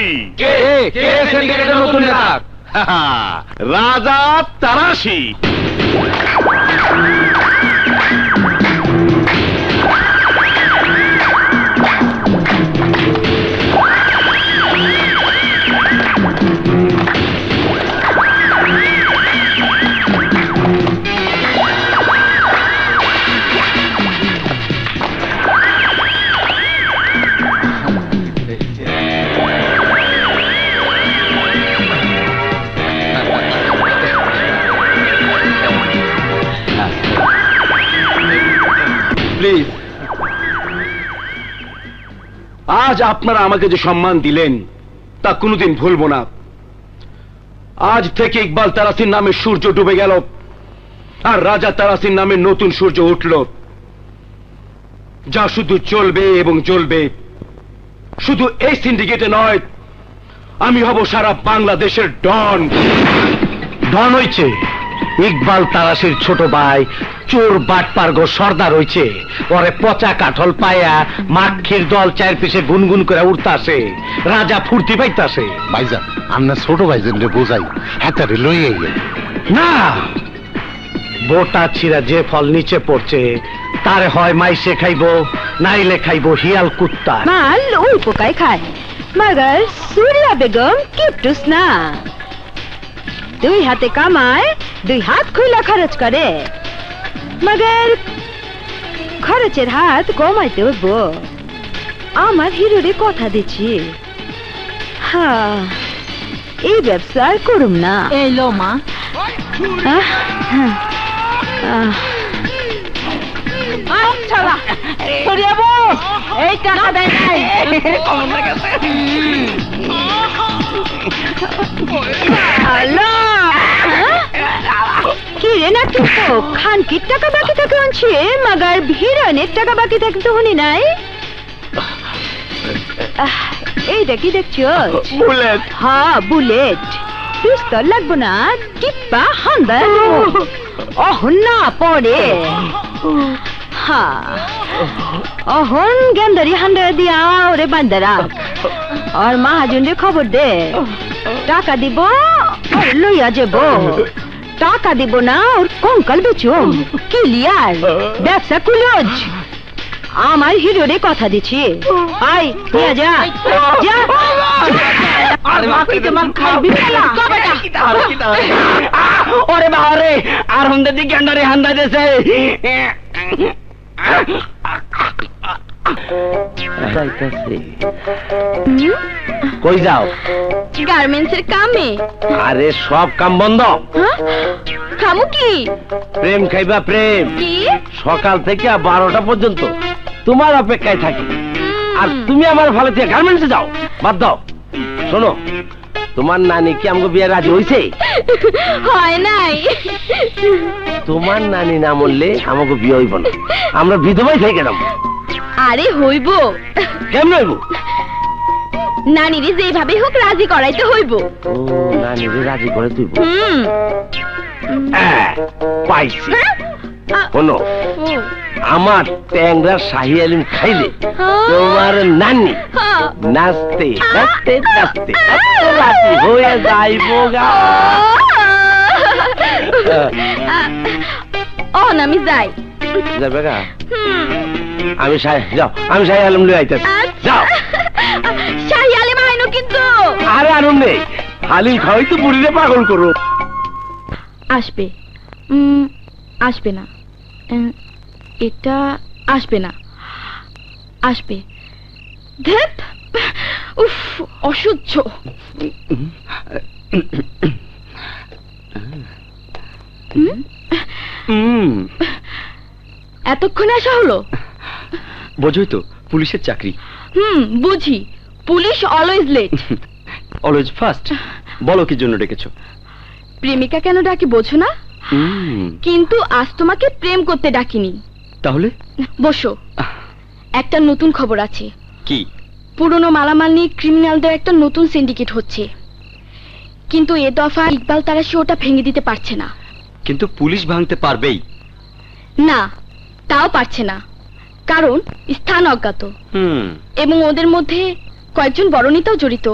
রাজা তারাশি। প্লিজ, আজ আপনারা আমাকে যে সম্মান দিলেন তা কোনোদিন ভুলবো না। আজ থেকে ইকবাল তারাসির নামে সূর্য ডুবে গেল আর রাজা তারাসির নামে নতুন সূর্য উঠল, যা শুধু চলবে এবং চলবে। শুধু এই সিন্ডিকেটে নয়, আমি হব সারা বাংলাদেশের ডন। ডন হইছে ইকবাল তারাশির ছোট ভাই, চোর বাটপার গো সর্দার হইছে। ওরে পচা কাঠল পায়া মাখির দল চায়ের পিছে গুনগুন করে উঠতাছে, রাজা ফুর্তি পাইতাছে। ভাইজান, আমরা ছোট ভাইজান রে বোঝাই, হাতারে লইয়ে গেল না, বোটা ছিঁড়া যে ফল নিচে পড়ছে তারে হয় মাইসে খাইবো, নাইলে খাইবো হিয়াল কুত্তা। মাল ওই পোকায় খায়, মগর সুরিয়া বেগম কিপটুস না। দুই হাতে কামায়, দুই হাত খুলা খরচ করে, মগর খরচের হাত কমাইতে হইব। আমার হিরোরে কথা দিচ্ছি। হ্যাঁ, এই ব্যবসা আর করুম না। এই লো মা। এই টাকা দেয় নাই। কি রে না তো খানকির টাকা বাকি থাকে আনছে, মাগার হিরোইনের টাকা বাকি থাকে তো শুনি নাই। এইটা কি দেখছো? বুলেট। হ্যাঁ বুলেট। পিস্তল লাগবো না, টিপ্পা হান্দা অহন না পড়ে। হ্যাঁ অহন গেন্দারি হান্দা দিয়া ওরে বান্দারা আর মহাজনরে খবর দে, টাকা দিব আর লইয়া যাব। টাকা দিব না ওর কঙ্কাল বেচুম। ক্লিয়ার? ব্যবসা কুলজ। আমার হিরোরে কথা দিচ্ছি। আই নিয়ে যা যা। ওরে বাবারে, আর হন্দে দি গেন্ডারে হান্দা দেছে। কই যাও? গার্মেন্টসের কামে। আরে সব কাম বন্ধ। খামু কি? প্রেম খাইবা প্রেম। কি? সকাল থেকে 12টা পর্যন্ত তোমার অপেক্ষায় থাকি, আর তুমি আমার ভালো দিয়ে গার্মেন্টসে যাও। বাদ দাও। শোনো, তোমার নানি কি আমাকে বিয়ে রাজি হইছে? হয় নাই। তোমার নানি না মরলে আমাকে বিয়ে হইব না, আমরা বিধবাই থেকে যাবো। আরে হইব। কেমন হইব? নানিরে যেভাবে হোক রাজি করাইতে হইব। ও নানিরে রাজি করে তুইব। পাইছি। শোনো, আমার ট্যাংরা শাহি আলিম খাইলে তোমার নানি নাচতে নাচতে নাচতে রাজি হয়ে যাইব গা। আমি যাই। যাবে গা? আমি যাও, আমি শাহি আলম লই আইতাছি। যাও। শাহি আলিম আইনো কিন্তু। আরে আনন্দ নেই, হালিম খাওয়াই তো বুড়িরে পাগল করো। আসবে। আসবে না, এটা আসবে না। আসবে। ধ্যাৎ, উফ অসহ্য। এতক্ষণে আসা হলো? বোঝোই তো পুলিশের চাকরি। বুঝি। Police always late, always first. বলো কি জন্য ডেকেছো? প্রেমিকা কেন ডাকি বোঝো না? কিন্তু আজ তোমাকে প্রেম করতে ডাকিনি। তাহলে বসো, একটা নতুন খবর আছে। কি? পুরনো মালামাল নিয়ে ক্রিমিনালদের একটা নতুন সিন্ডিকেট হচ্ছে, কিন্তু এ দফা ইকবাল তারাশি ওটা ভেঙে দিতে পারছে না। কিন্তু পুলিশ ভাঙতে পারবেই না, তাও পারছে না, কারণ স্থান অজ্ঞাত এবং ওদের মধ্যে কয়েকজন বড় নেতাও জড়িত।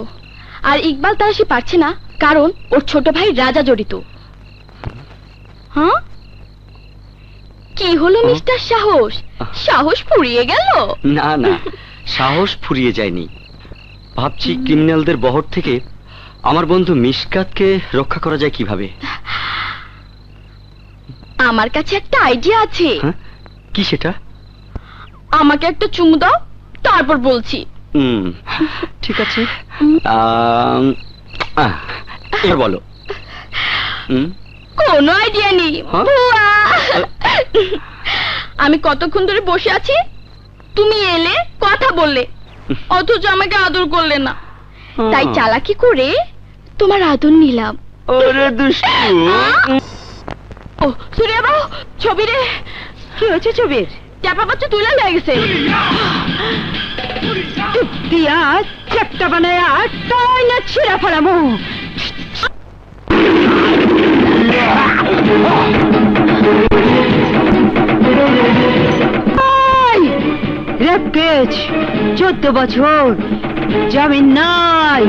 আর ইকবাল তারাশি পারছে না কারণ ওর ছোট ভাই রাজা জড়িত। হ্যাঁ, কি হলো মিস্টার সাহস? সাহস ফুরিয়ে গেল? না না, সাহস ফুরিয়ে যায়নি। ভাবছি ক্রিমিনালদের বহর থেকে আমার বন্ধু মিশকাতকে রক্ষা করা যায় কিভাবে। আমার কাছে একটা আইডিয়া আছে। কি সেটা? আমাকে একটা চুমু দাও, তারপর বলছি। ঠিক আছে, এবার বলো। কোনো আইডিয়া নেই। আমি কতক্ষণ ধরে বসে আছি, তুমি এলে, কথা বললে, অথচ আমাকে আদর করলে না। তাই চালাকি করে তোমার আদর নিলাম। ওরে দুষ্টু। ও সুরিয়া বাবু, ছবি রে। কি হয়েছে ছবির? চাপা বাচ্চা তুলে লেগে গেছে। দিয়া চাপটা বানায় আর তাই না ছিঁড়া ফেলামো। রেপকেজ 14 বছর, জামিন নাই।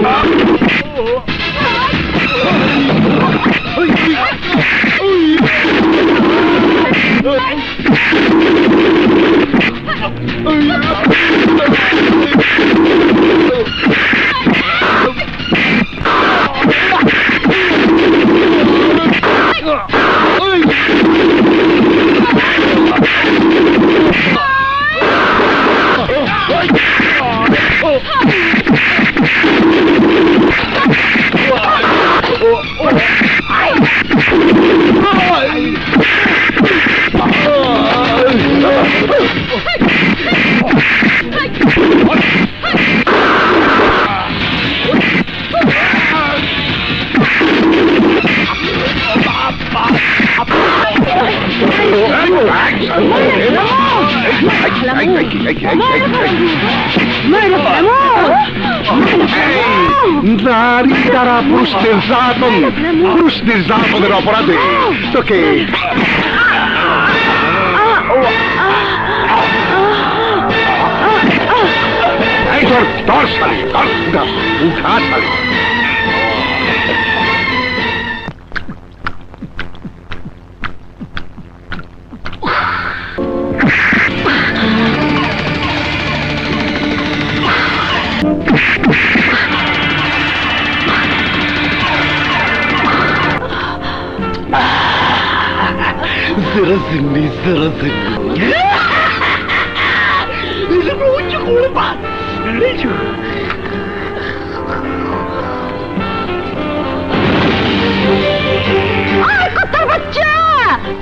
নারী দ্বারা পুরুষ নির্যাতনের অপরাধে তোকে উঠা শালী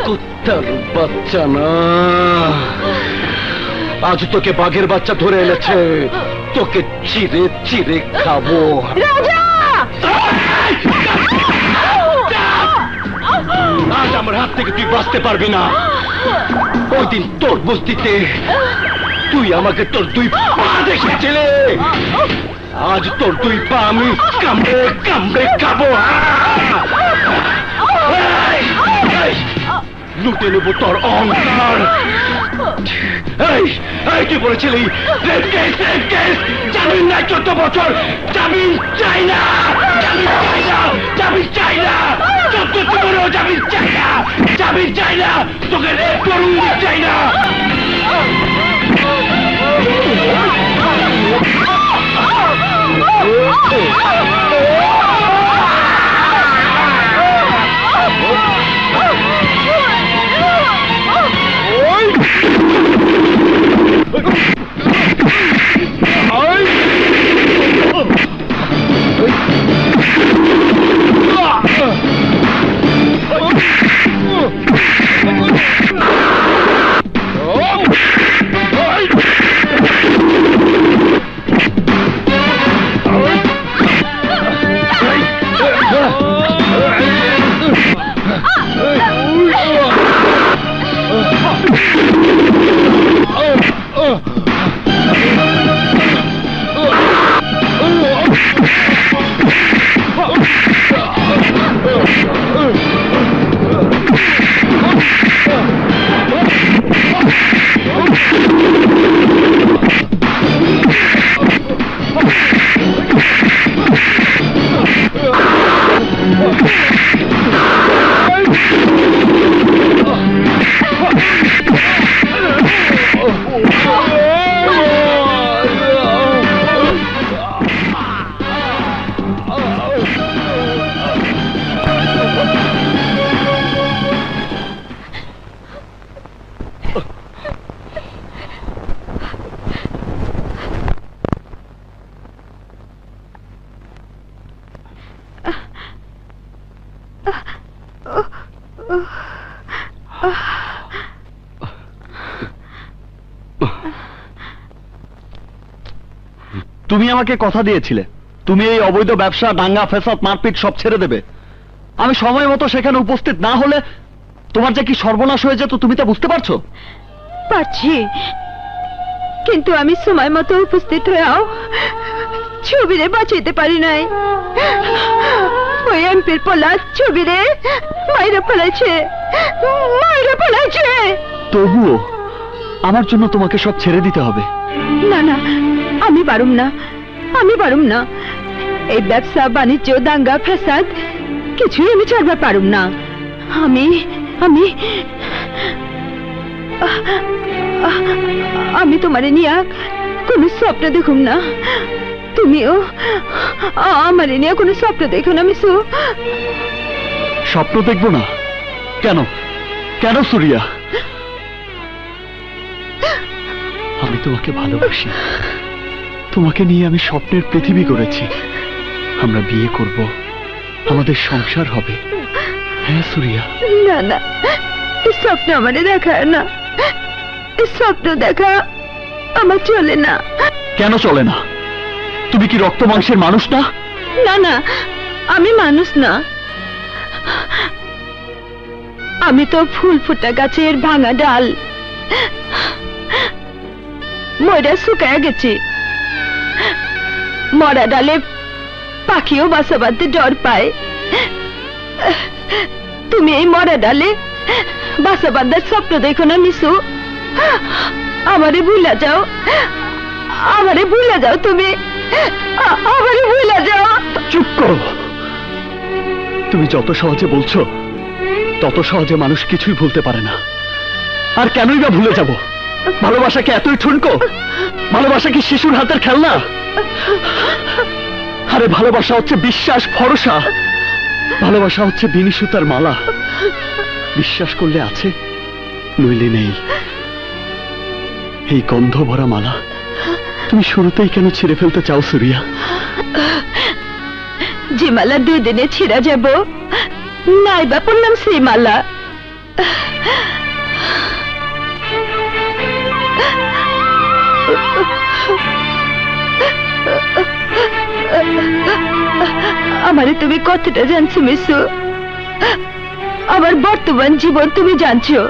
কুত্তার বাচ্চা না, আজ তোকে বাঘের বাচ্চা ধরে এনেছে, তোকে চিরে চিরে খাবো। আজ আমার হাত থেকে তুই বাঁচতে পারবি না। ওই দিন তোর বস্তিতে তুই আমাকে তোর দুই পা দেখেছিলে, আজ তোর দুই পা আমি কামড়ে কামড়ে খাবো। লুটে নেবো তোর অহংকার। তুই বলেছিলি জামিন নাই 14 বছর, জামিন চাই না, জামিন চাই না, জামিন চাই না, 14 জীবনেও জামিন চাই না, জামিন চাই না, তোকে রেপ করুন চাই না। তুমি আমাকে কথা দিয়েছিলে তুমি এই অবৈধ ব্যবসা, দাঙ্গা ফেসাদ, মারপিট সব ছেড়ে দেবে। আমি সময় মতো সেখানে উপস্থিত না হলে তোমার যে কি সর্বনাশ হয়ে যেত তুমি তা বুঝতে পারছো? পারছি, কিন্তু আমি সময় মতো উপস্থিত হয়েও ছবিরে বাঁচাইতে পারি নাই। ওই এমপির পোলা ছবিরে মাইরে ফেলাইছে, মাইরে ফেলাইছে। তবুও আমার জন্য তোমাকে সব ছেড়ে দিতে হবে। না না, আমি পারুম না, আমি পারুম না। এই ব্যবসা বাণিজ্য, দাঙ্গা ফেসাদ কিছুই আমি ছাড়বা পারুম না। আমি আমি আমি তোমারে নিয়ে কোনো স্বপ্ন দেখুম না, তুমিও আমারে নিয়ে কোনো স্বপ্ন দেখো না মিসু। স্বপ্ন দেখবো না কেন? কেন সুরিয়া? আমি তোমাকে ভালোবাসি, তোমাকে নিয়ে আমি স্বপ্নের পৃথিবী করেছি। আমরা বিয়ে করব, আমাদের সংসার হবে। হ্যাঁ সুরিয়া। না না, এই স্বপ্ন আমারে দেখা না, এই স্বপ্ন দেখা আমার চলে না। কেন চলে না? তুমি কি রক্ত মাংসের মানুষ না? না না, আমি মানুষ না, আমি তো ফুল ফোটা গাছের ভাঙা ডাল। ময়রা শুকায় গেছে। মরা ডালে পাখিও বাসা বাঁধতে ডর পায়। তুমি এই মরা ডালে বাসা বাঁধার স্বপ্ন দেখো না মিশু। আমারে ভুলা যাও, আমারে ভুলা যাও, তুমি আমারে ভুলা যাও। চুপ করো। তুমি যত সহজে বলছো তত সহজে মানুষ কিছুই ভুলতে পারে না। আর কেনই বা ভুলে যাব? ভালোবাসা কি এতই ঠুনকো? ভালোবাসা কি শিশুর হাতের খেলনা? আরে ভালোবাসা হচ্ছে বিশ্বাস, ভরসা। ভালোবাসা হচ্ছে বিনি সুতার মালা। বিশ্বাস করলে আছে, নইলে নেই। এই গন্ধ ভরা মালা তুমি শুরুতেই কেন ছিঁড়ে ফেলতে চাও সুরিয়া? যে মালা 2 দিনে ছিঁড়া যাব, নাই বা পড়লাম সেই মালা। আমারে তুমি কতটা জানছো মিশু? আমার বর্তমান জীবন তুমি জানছো,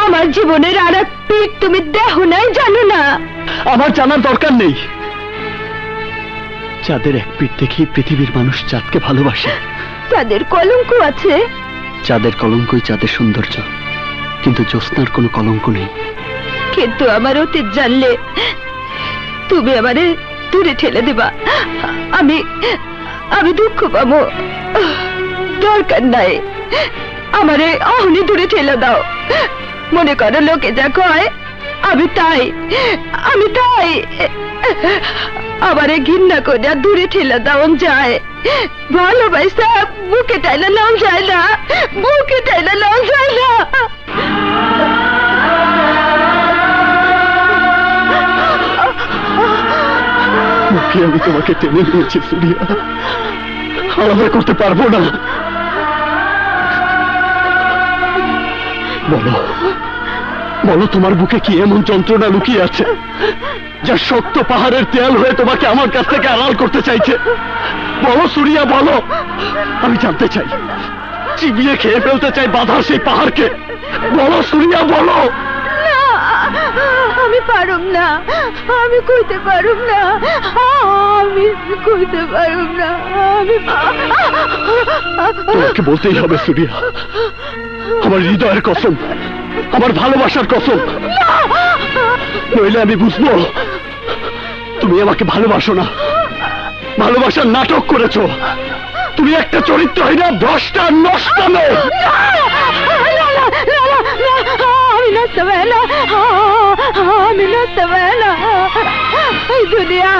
আমার জীবনের আর এক পিঠ তুমি দেখো নাই, জানো না। আমার জানার দরকার নেই। চাঁদের এক পিঠ দেখেই পৃথিবীর মানুষ চাঁদকে ভালোবাসে। চাঁদের কলঙ্ক আছে। চাঁদের কলঙ্কই চাঁদের সৌন্দর্য, কিন্তু জ্যোৎস্নার কোনো কলঙ্ক নেই। কিন্তু আমার অতীত জানলে তুমি আমারে দূরে ঠেলে দেবা। আমি আমি দুঃখ পাবো। দরকার নাই, আমারে অহনি দূরে ঠেলে দাও। মনে করো লোকে যা কয় আমি তাই, আমি তাই। আমারে ঘৃণা করে দূরে ঠেলে দাও যায়। ভালোবাসা বুকে টাইলে নাও যায় না, বুকে টাইলে নাও যায় না। মুখে আমি তোমাকে টেনে নিয়েছি সুরিয়া, আলাদা করতে পারবো না। বলো বলো, তোমার বুকে কি এমন যন্ত্রণা লুকিয়ে আছে যা শক্ত পাহাড়ের দেয়াল হয়ে তোমাকে আমার কাছ থেকে আড়াল করতে চাইছে? বলো সুরিয়া, বলো। আমি জানতে চাই, চিবিয়ে খেয়ে ফেলতে চাই বাধার সেই পাহাড়কে। বলো সুরিয়া, বলো। আমি পারুম না, আমি কইতে পারুম না, আমি কইতে পারুম না। তোমাকে বলতেই হবে সুরিয়া, আমার হৃদয়ের কসম, আমার ভালোবাসার কসম। নইলে আমি বুঝবো তুমি আমাকে ভালোবাসো না, ভালোবাসার নাটক করেছো। তুমি একটা চরিত্রহীনা, ভ্রষ্টা, নষ্ট মেয়ে। আমি নষ্ট হবে না, আমি নষ্ট হবে না। এই দুনিয়া,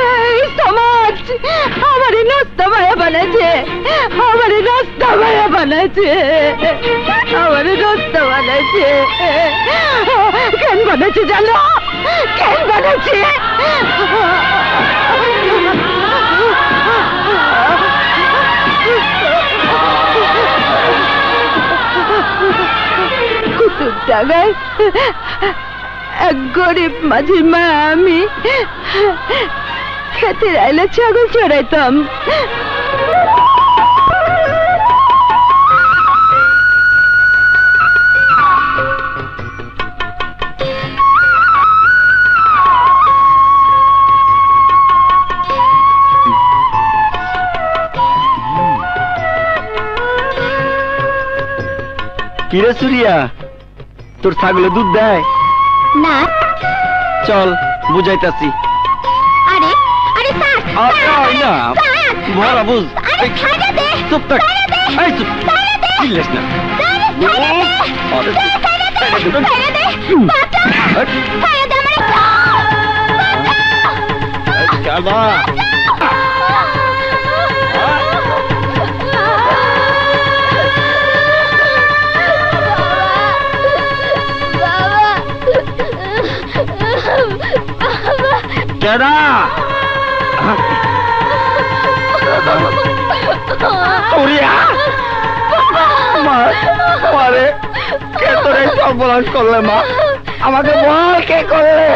এই সমাজ আমারই নষ্ট ভাইয়া বানাচ্ছে, আমারই নষ্ট ভাইয়া বানাচ্ছে, আমারই নষ্ট বানাচ্ছে। কেন বানাচ্ছে জানো? কেন বানাচ্ছে? কুতুব ডাঙায় এক গরিব মাঝির মা আমি খেতের আইলে ছাগল চড়াইতাম। কিরে সুরিয়া, তোর ছাগলে দুধ দেয় না। চল বুঝাইতাছি। আরে আরে স্যার, ভরা বুঝ। চুপ থাক, এই চুপ, চিল্লিস না। কেডা? মারে কে তোরে সর্বনাশ করলে? মা আমাকে বল, কে করলে?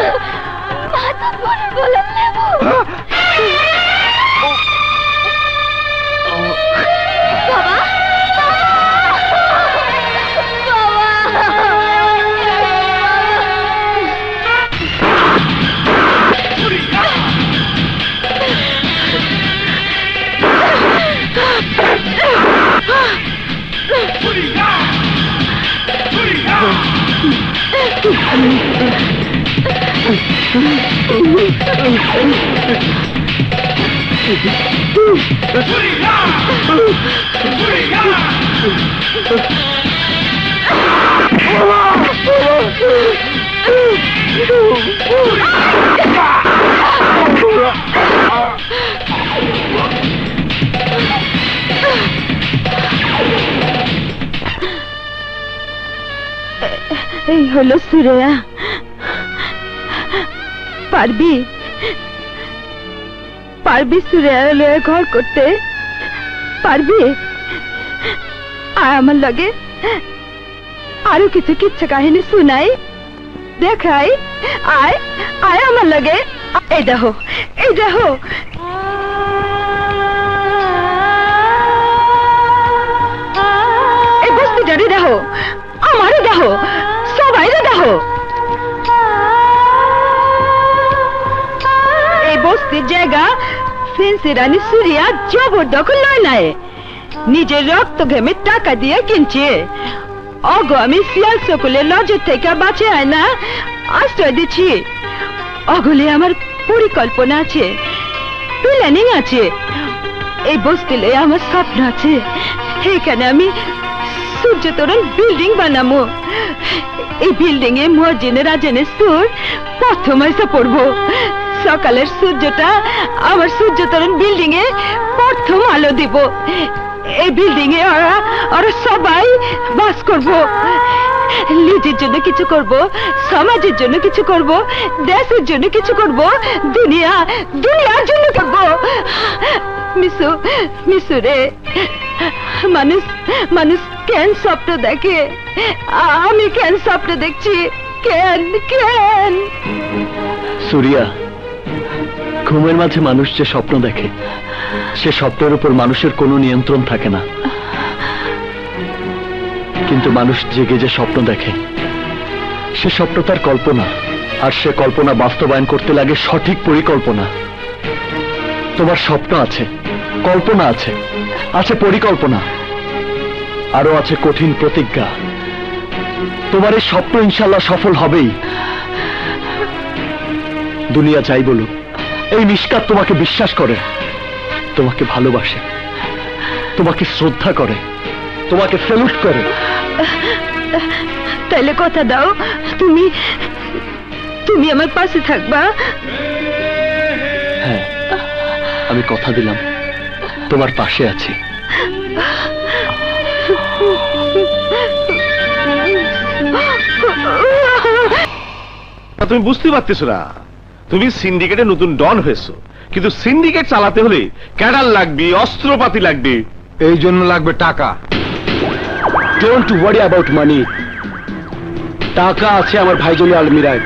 এই হলো সুরেয়া। পারবি পারবি সুরেয়া লয়ে ঘর করতে পারবি? আয় আমার লগে, আরো কিছু কিচ্ছা কাহিনী শুনাই, দেখাই। আয় আয় আমার লগে। এই দেখো, এই দেখো, এই বস্তিটারে দেখো, আমারও দেখো, সবাইরে দেখো। এই বস্তির জায়গা ফেন্সি রানী সুরিয়া জবরদখল নয় নাই, নিজের রক্ত ঘেমে টাকা দিয়ে কিনছে। অগো আমি শিয়াল সকলের নজর থেকে বাঁচে আয় না আশ্রয় দিচ্ছি। অগলে আমার পরিকল্পনা আছে, প্ল্যানিং আছে। এই বস্তিলে আমার স্বপ্ন আছে, এখানে আমি সূর্য তোরণ বিল্ডিং বানাবো। এই বিল্ডিং এ মহাজিনের রাজনের সুর প্রথম এসে পড়বো। সকালের সূর্যটা আমার সূর্য তোরণ বিল্ডিং এ প্রথম আলো দিব। এই বিল্ডিং এ ওরা সবাই বাস করব। নিজের জন্য কিছু করব, সমাজের জন্য কিছু করব, দেশের জন্য কিছু করব, দুনিয়ার জন্য করব। মিশু মিশু রে, মানুষ কেন স্বপ্ন দেখে? আমি কেন স্বপ্ন দেখছি? কেন কেন? সুরিয়া, ঘুমের মাঝে মানুষ যে স্বপ্ন দেখে, সে স্বপ্নের উপর মানুষের কোনো নিয়ন্ত্রণ থাকে না। কিন্তু মানুষ জেগে যে স্বপ্ন দেখে, সে স্বপ্ন তার কল্পনা, আর সে কল্পনা বাস্তবায়ন করতে লাগে সঠিক পরিকল্পনা। তোমার স্বপ্ন আছে, কল্পনা আছে, আছে পরিকল্পনা, আরো আছে কঠিন প্রতিজ্ঞা। তোমার এই স্বপ্ন ইনশাল্লাহ সফল হবেই। দুনিয়া চাই বলুক, এই নিষ্কাত তোমাকে বিশ্বাস করে, তোমাকে ভালোবাসে, তোমাকে শ্রদ্ধা করে, তোমাকে স্যালুট করে। তাইলে কথা দাও, তুমি আমার পাশে থাকবা? হ্যাঁ, আমি কথা দিলাম, তোমার পাশে আছি। তুমি বুঝতে পারতেছো না, তুমি সিন্ডিকেটে নতুন ডন হয়েছো, কিন্তু সিন্ডিকেট চালাতে হলে ক্যাডার লাগবে, অস্ত্রপাতি লাগবে, এই জন্য লাগবে টাকা। ডোন্ট ওয়ারি অ্যাবাউট মানি। টাকা আছে আমার ভাইজনের আলমিরায়,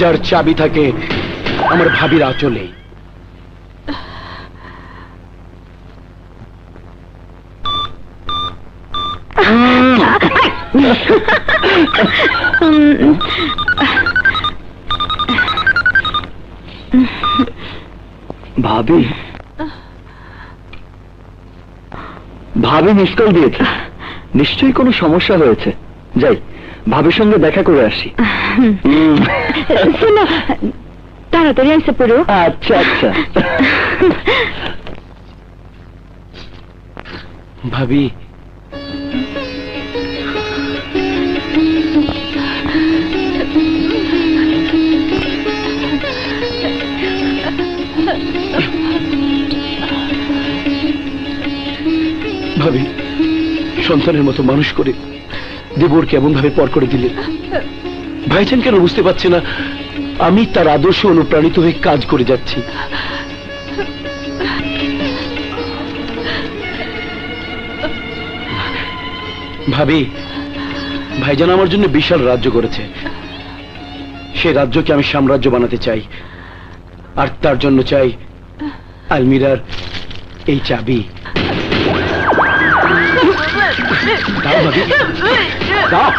যার চাবি থাকে আমার ভাবির আঁচলে। ভাবি মিস কল দিয়েছে, নিশ্চয়ই কোনো সমস্যা হয়েছে। যাই, ভাবির সঙ্গে দেখা করে আসি। শোনো, তাড়াতাড়ি এসে পড়ো। আচ্ছা আচ্ছা। ভাবি, ভাবি সন্তানের মতো মানুষ করে দেবরকে এমন ভাবে পর করে দিলেন। ভাইজান কেন বুঝতে পারছে না আমি তার আদর্শ অনুপ্রাণিত হয়ে কাজ করে যাচ্ছি? ভাবি, ভাইজান আমার জন্য বিশাল রাজ্য করেছে, সে রাজ্যকে আমি সাম্রাজ্য বানাতে চাই, আর তার জন্য চাই আলমিরার এই চাবি। দাও ভাবি, দাও।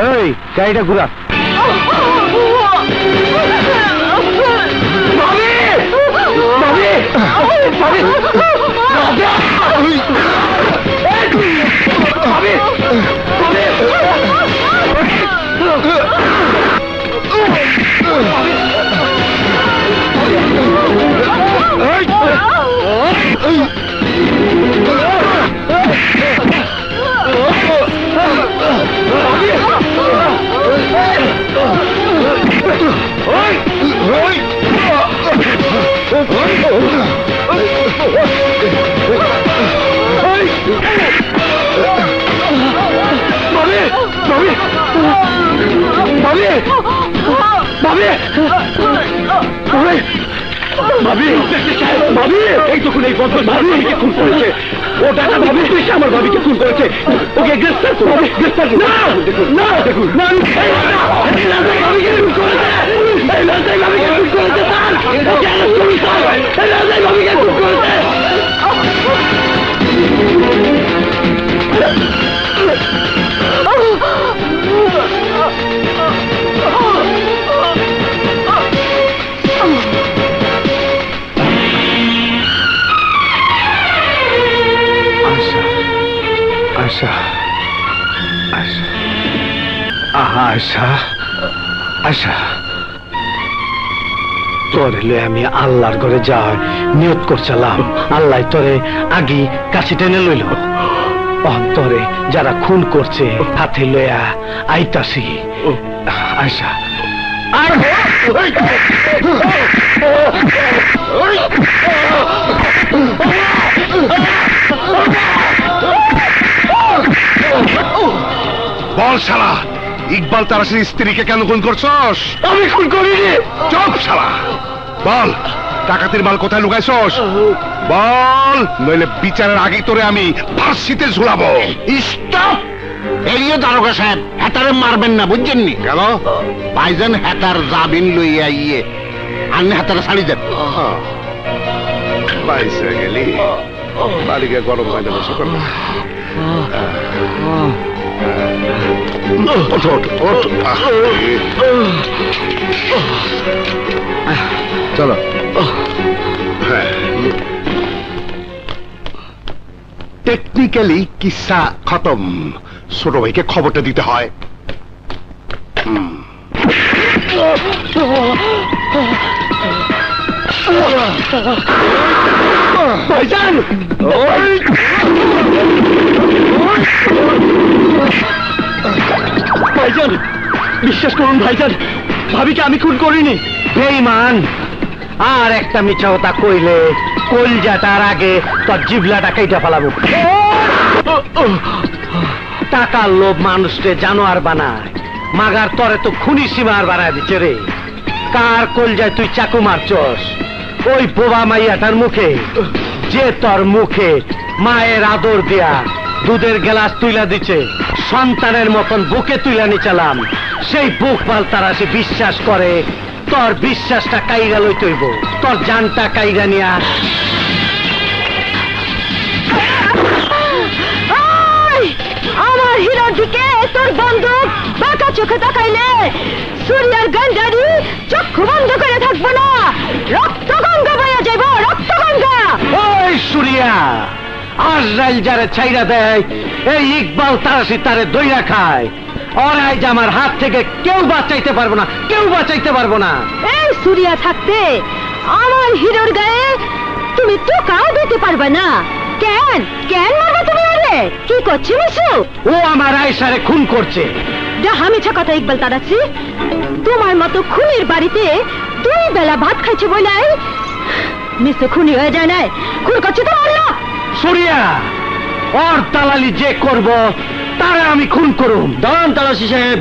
এই গাড়িটা ঘুরা। আমার ভাবিকে খুন করেছে, ওকে গ্রেফতার করুন। আশা, আশা, আশা, আশা, তোরে লয়ে আমি আল্লাহর ঘরে যাই নিয়ত করছিলাম, আল্লাহ তোরে আগি কাছে টেনে লইল। অন্তরে যারা খুন করছে হাতে লইয়া আইতাছি। আশা বল শালা, ইকবাল তারাসির স্ত্রীকে কেন খুন করছস? আমি খুন করিনি। চুপ শালা, বল ডাকাতির মাল কোথায় লুকাইছস? বল, নইলে বিচারের আগে তোরে আমি ফাঁসিতে ঝুলাবো। স্টপ! এরিও দারোগা সাহেব, হেতারে মারবেন না, বুঝছেন নি? কেন? ভাইজান হেতার জামিন লইয়া ইয়ে আন্নে হেতারে ছাড়ি দেন। বাইসে গেলি, বালিকে গরম পাইলে বসে করল। চলো। টেকনিক্যালি কিসা খতম, ছোট ভাইকে খবরটা দিতে হয়। ভাইজান, ভাইজান বিশ্বাস করুন ভাইজান, ভাবিকে আমি খুন করিনি। বেঈমান, আর একটা মিছা কথা কইলে কলজাটার আগে তোর জিবলাটা কেটে ফেলাবো। টাকার লোভ মানুষকে জানোয়ার বানায়, মাগার তরে তো খুনি সীমার বানায় দিচ্ছে রে। কার কলজায় তুই চাকু মারছস? ওই বোবা মাইয়াটার মুখে, যে তোর মুখে মায়ের আদর দিয়া দুধের গ্লাস তুইলা দিচ্ছে, সন্তানের মতন বুকে তুইলা নিচালাম, সেই বুক পাল তারা সে বিশ্বাস করে তোর বিশ্বাসটা কাইরা লই তৈব, তোর জানটা কাইরা নিয়া। আমার হিরোর দিকে তোর বন্দুক বাঁকা চোখে তাকাইলে সূর্যের গন্ডারি চক্ষু বন্ধ করে থাকবো না, রক্ত গঙ্গা বয়ে যাইব, রক্ত গঙ্গা। ওই সুরিয়া, আজরাইল যারে ছাইরা দেয়, এই ইকবাল তারাসি তারে দইরা খায়। ওরাই যে আমার হাত থেকে কেউ বাঁচাইতে পারবো না, কেউ বাঁচাইতে পারবো না। এই সূর্যা থাকতে আমার হিরোর গায়ে তুমি টোকাও দিতে পারবে না। কেন কেন মারবে তুমি? আরে কি করছি মিশু? ও আমার আয়েশারে খুন করছে। যা মিছা কথা ইকবাল তারাসি, তোমার মতো খুনির বাড়িতে তুই বেলা ভাত খাইছে বলে মিস্ত্রি খুনি হয়ে যায় না, খুন করছে তো আল্লাহ। সুরিয়া ওর দালালি যে করব তারে আমি খুন করুম। দাঁড়ান তালাশি সাহেব,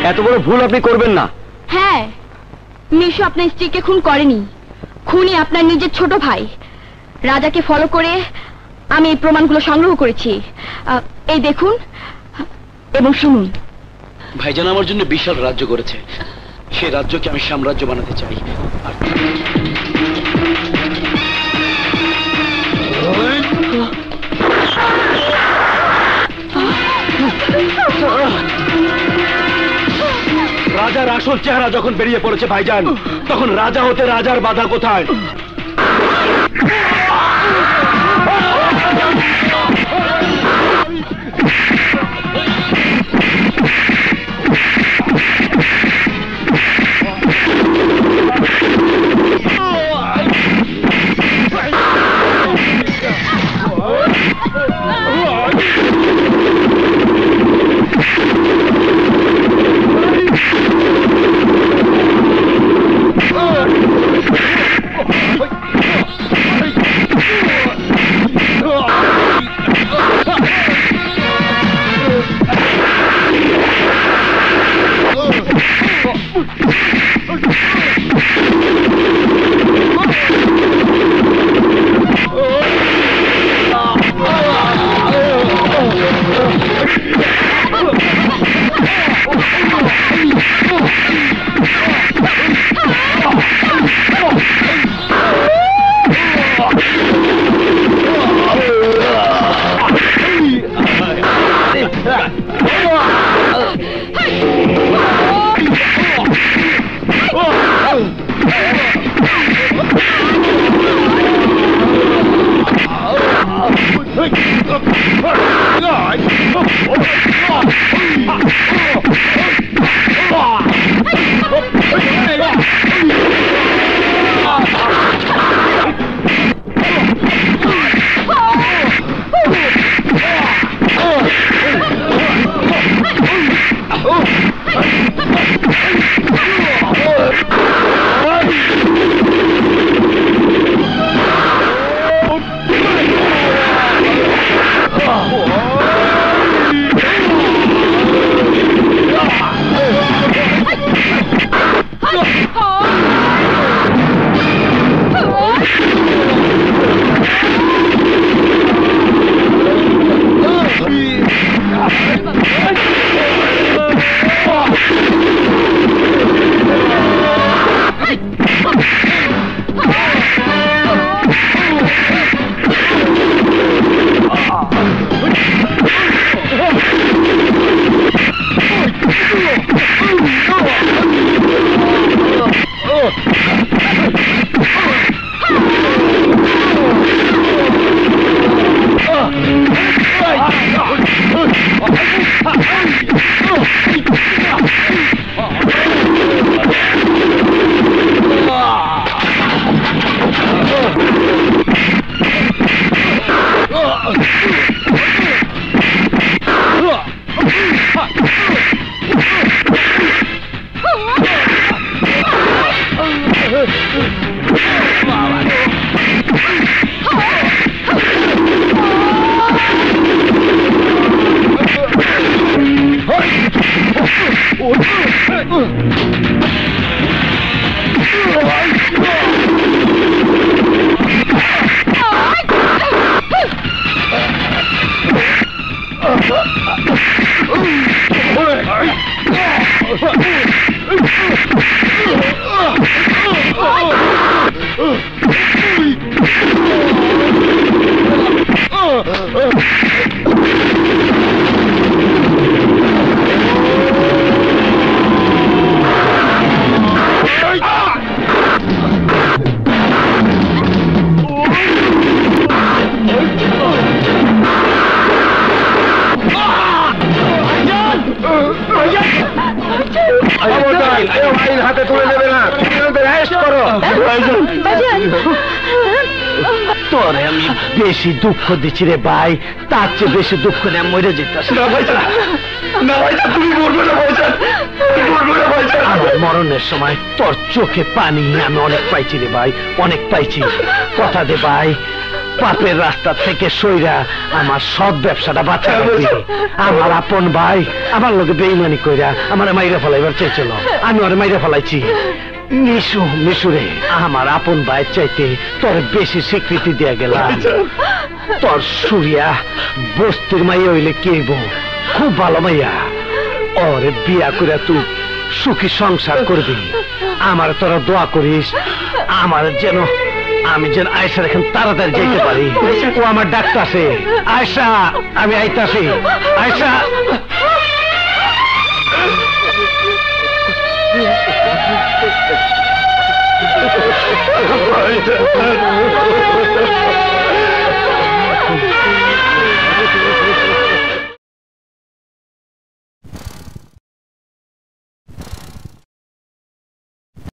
এত বড় ভুল আপনি করবেন না। হ্যাঁ, মিশু আপনার স্ত্রীকে খুন করেনি, খুনি আপনার নিজের ছোট ভাই। রাজাকে ফলো করে আমি এই প্রমাণগুলো সংগ্রহ করেছি। এই দেখুন এবং শুনুন। ভাইজান আমার জন্য বিশাল রাজ্য করেছে, সে রাজ্যকে আমি সাম্রাজ্য বানাতে চাই। আর রাজার আসল চেহারা যখন বেরিয়ে পড়েছে ভাইজান, তখন রাজা হতে রাজার বাধা কোথায়? হাতে তুলে নেবে না, অ্যারেস্ট করো। তোরে আমি বেশি দুঃখ দিচ্ছি রে ভাই, তার চেয়ে বেশি দুঃখ নিয়ে মরে যেতে না ভাইজান, তুমি মরবে না ভাইজান, তুমি মরবে না ভাইজান। আমার মরণের সময় তোর চোখে পানি আমি অনেক পাইছি রে ভাই, অনেক পাইছি। কথা দে ভাই, পাপের রাস্তা থেকে সইরা আমার সব ব্যবসাটা বাঁচা রাখবি। আমার আপন ভাই আমার লোকে বেইমানি কইরা আমার মাইরা ফেলাইবার চাইছিল, আমি ওরে মাইরা ফেলাইছি। মিশুরে আমার আপন ভাইয়ের চাইতে তোর বেশি স্বীকৃতি দিয়া গেলাম। তোর সুরিয়া বস্তির মাইয়া হইলে কি হইব, খুব ভালো মাইয়া। ওরে বিয়া করে তুই সুখী সংসার করবি। আমার তোরা দোয়া করিস আমার যেন, আমি যেন আয়সার এখন তাড়াতাড়ি যেতে পারি। ও আমার ডাক্তার আছে। আয়সা, আমি আইতাছি। আয়সা, ভাইজান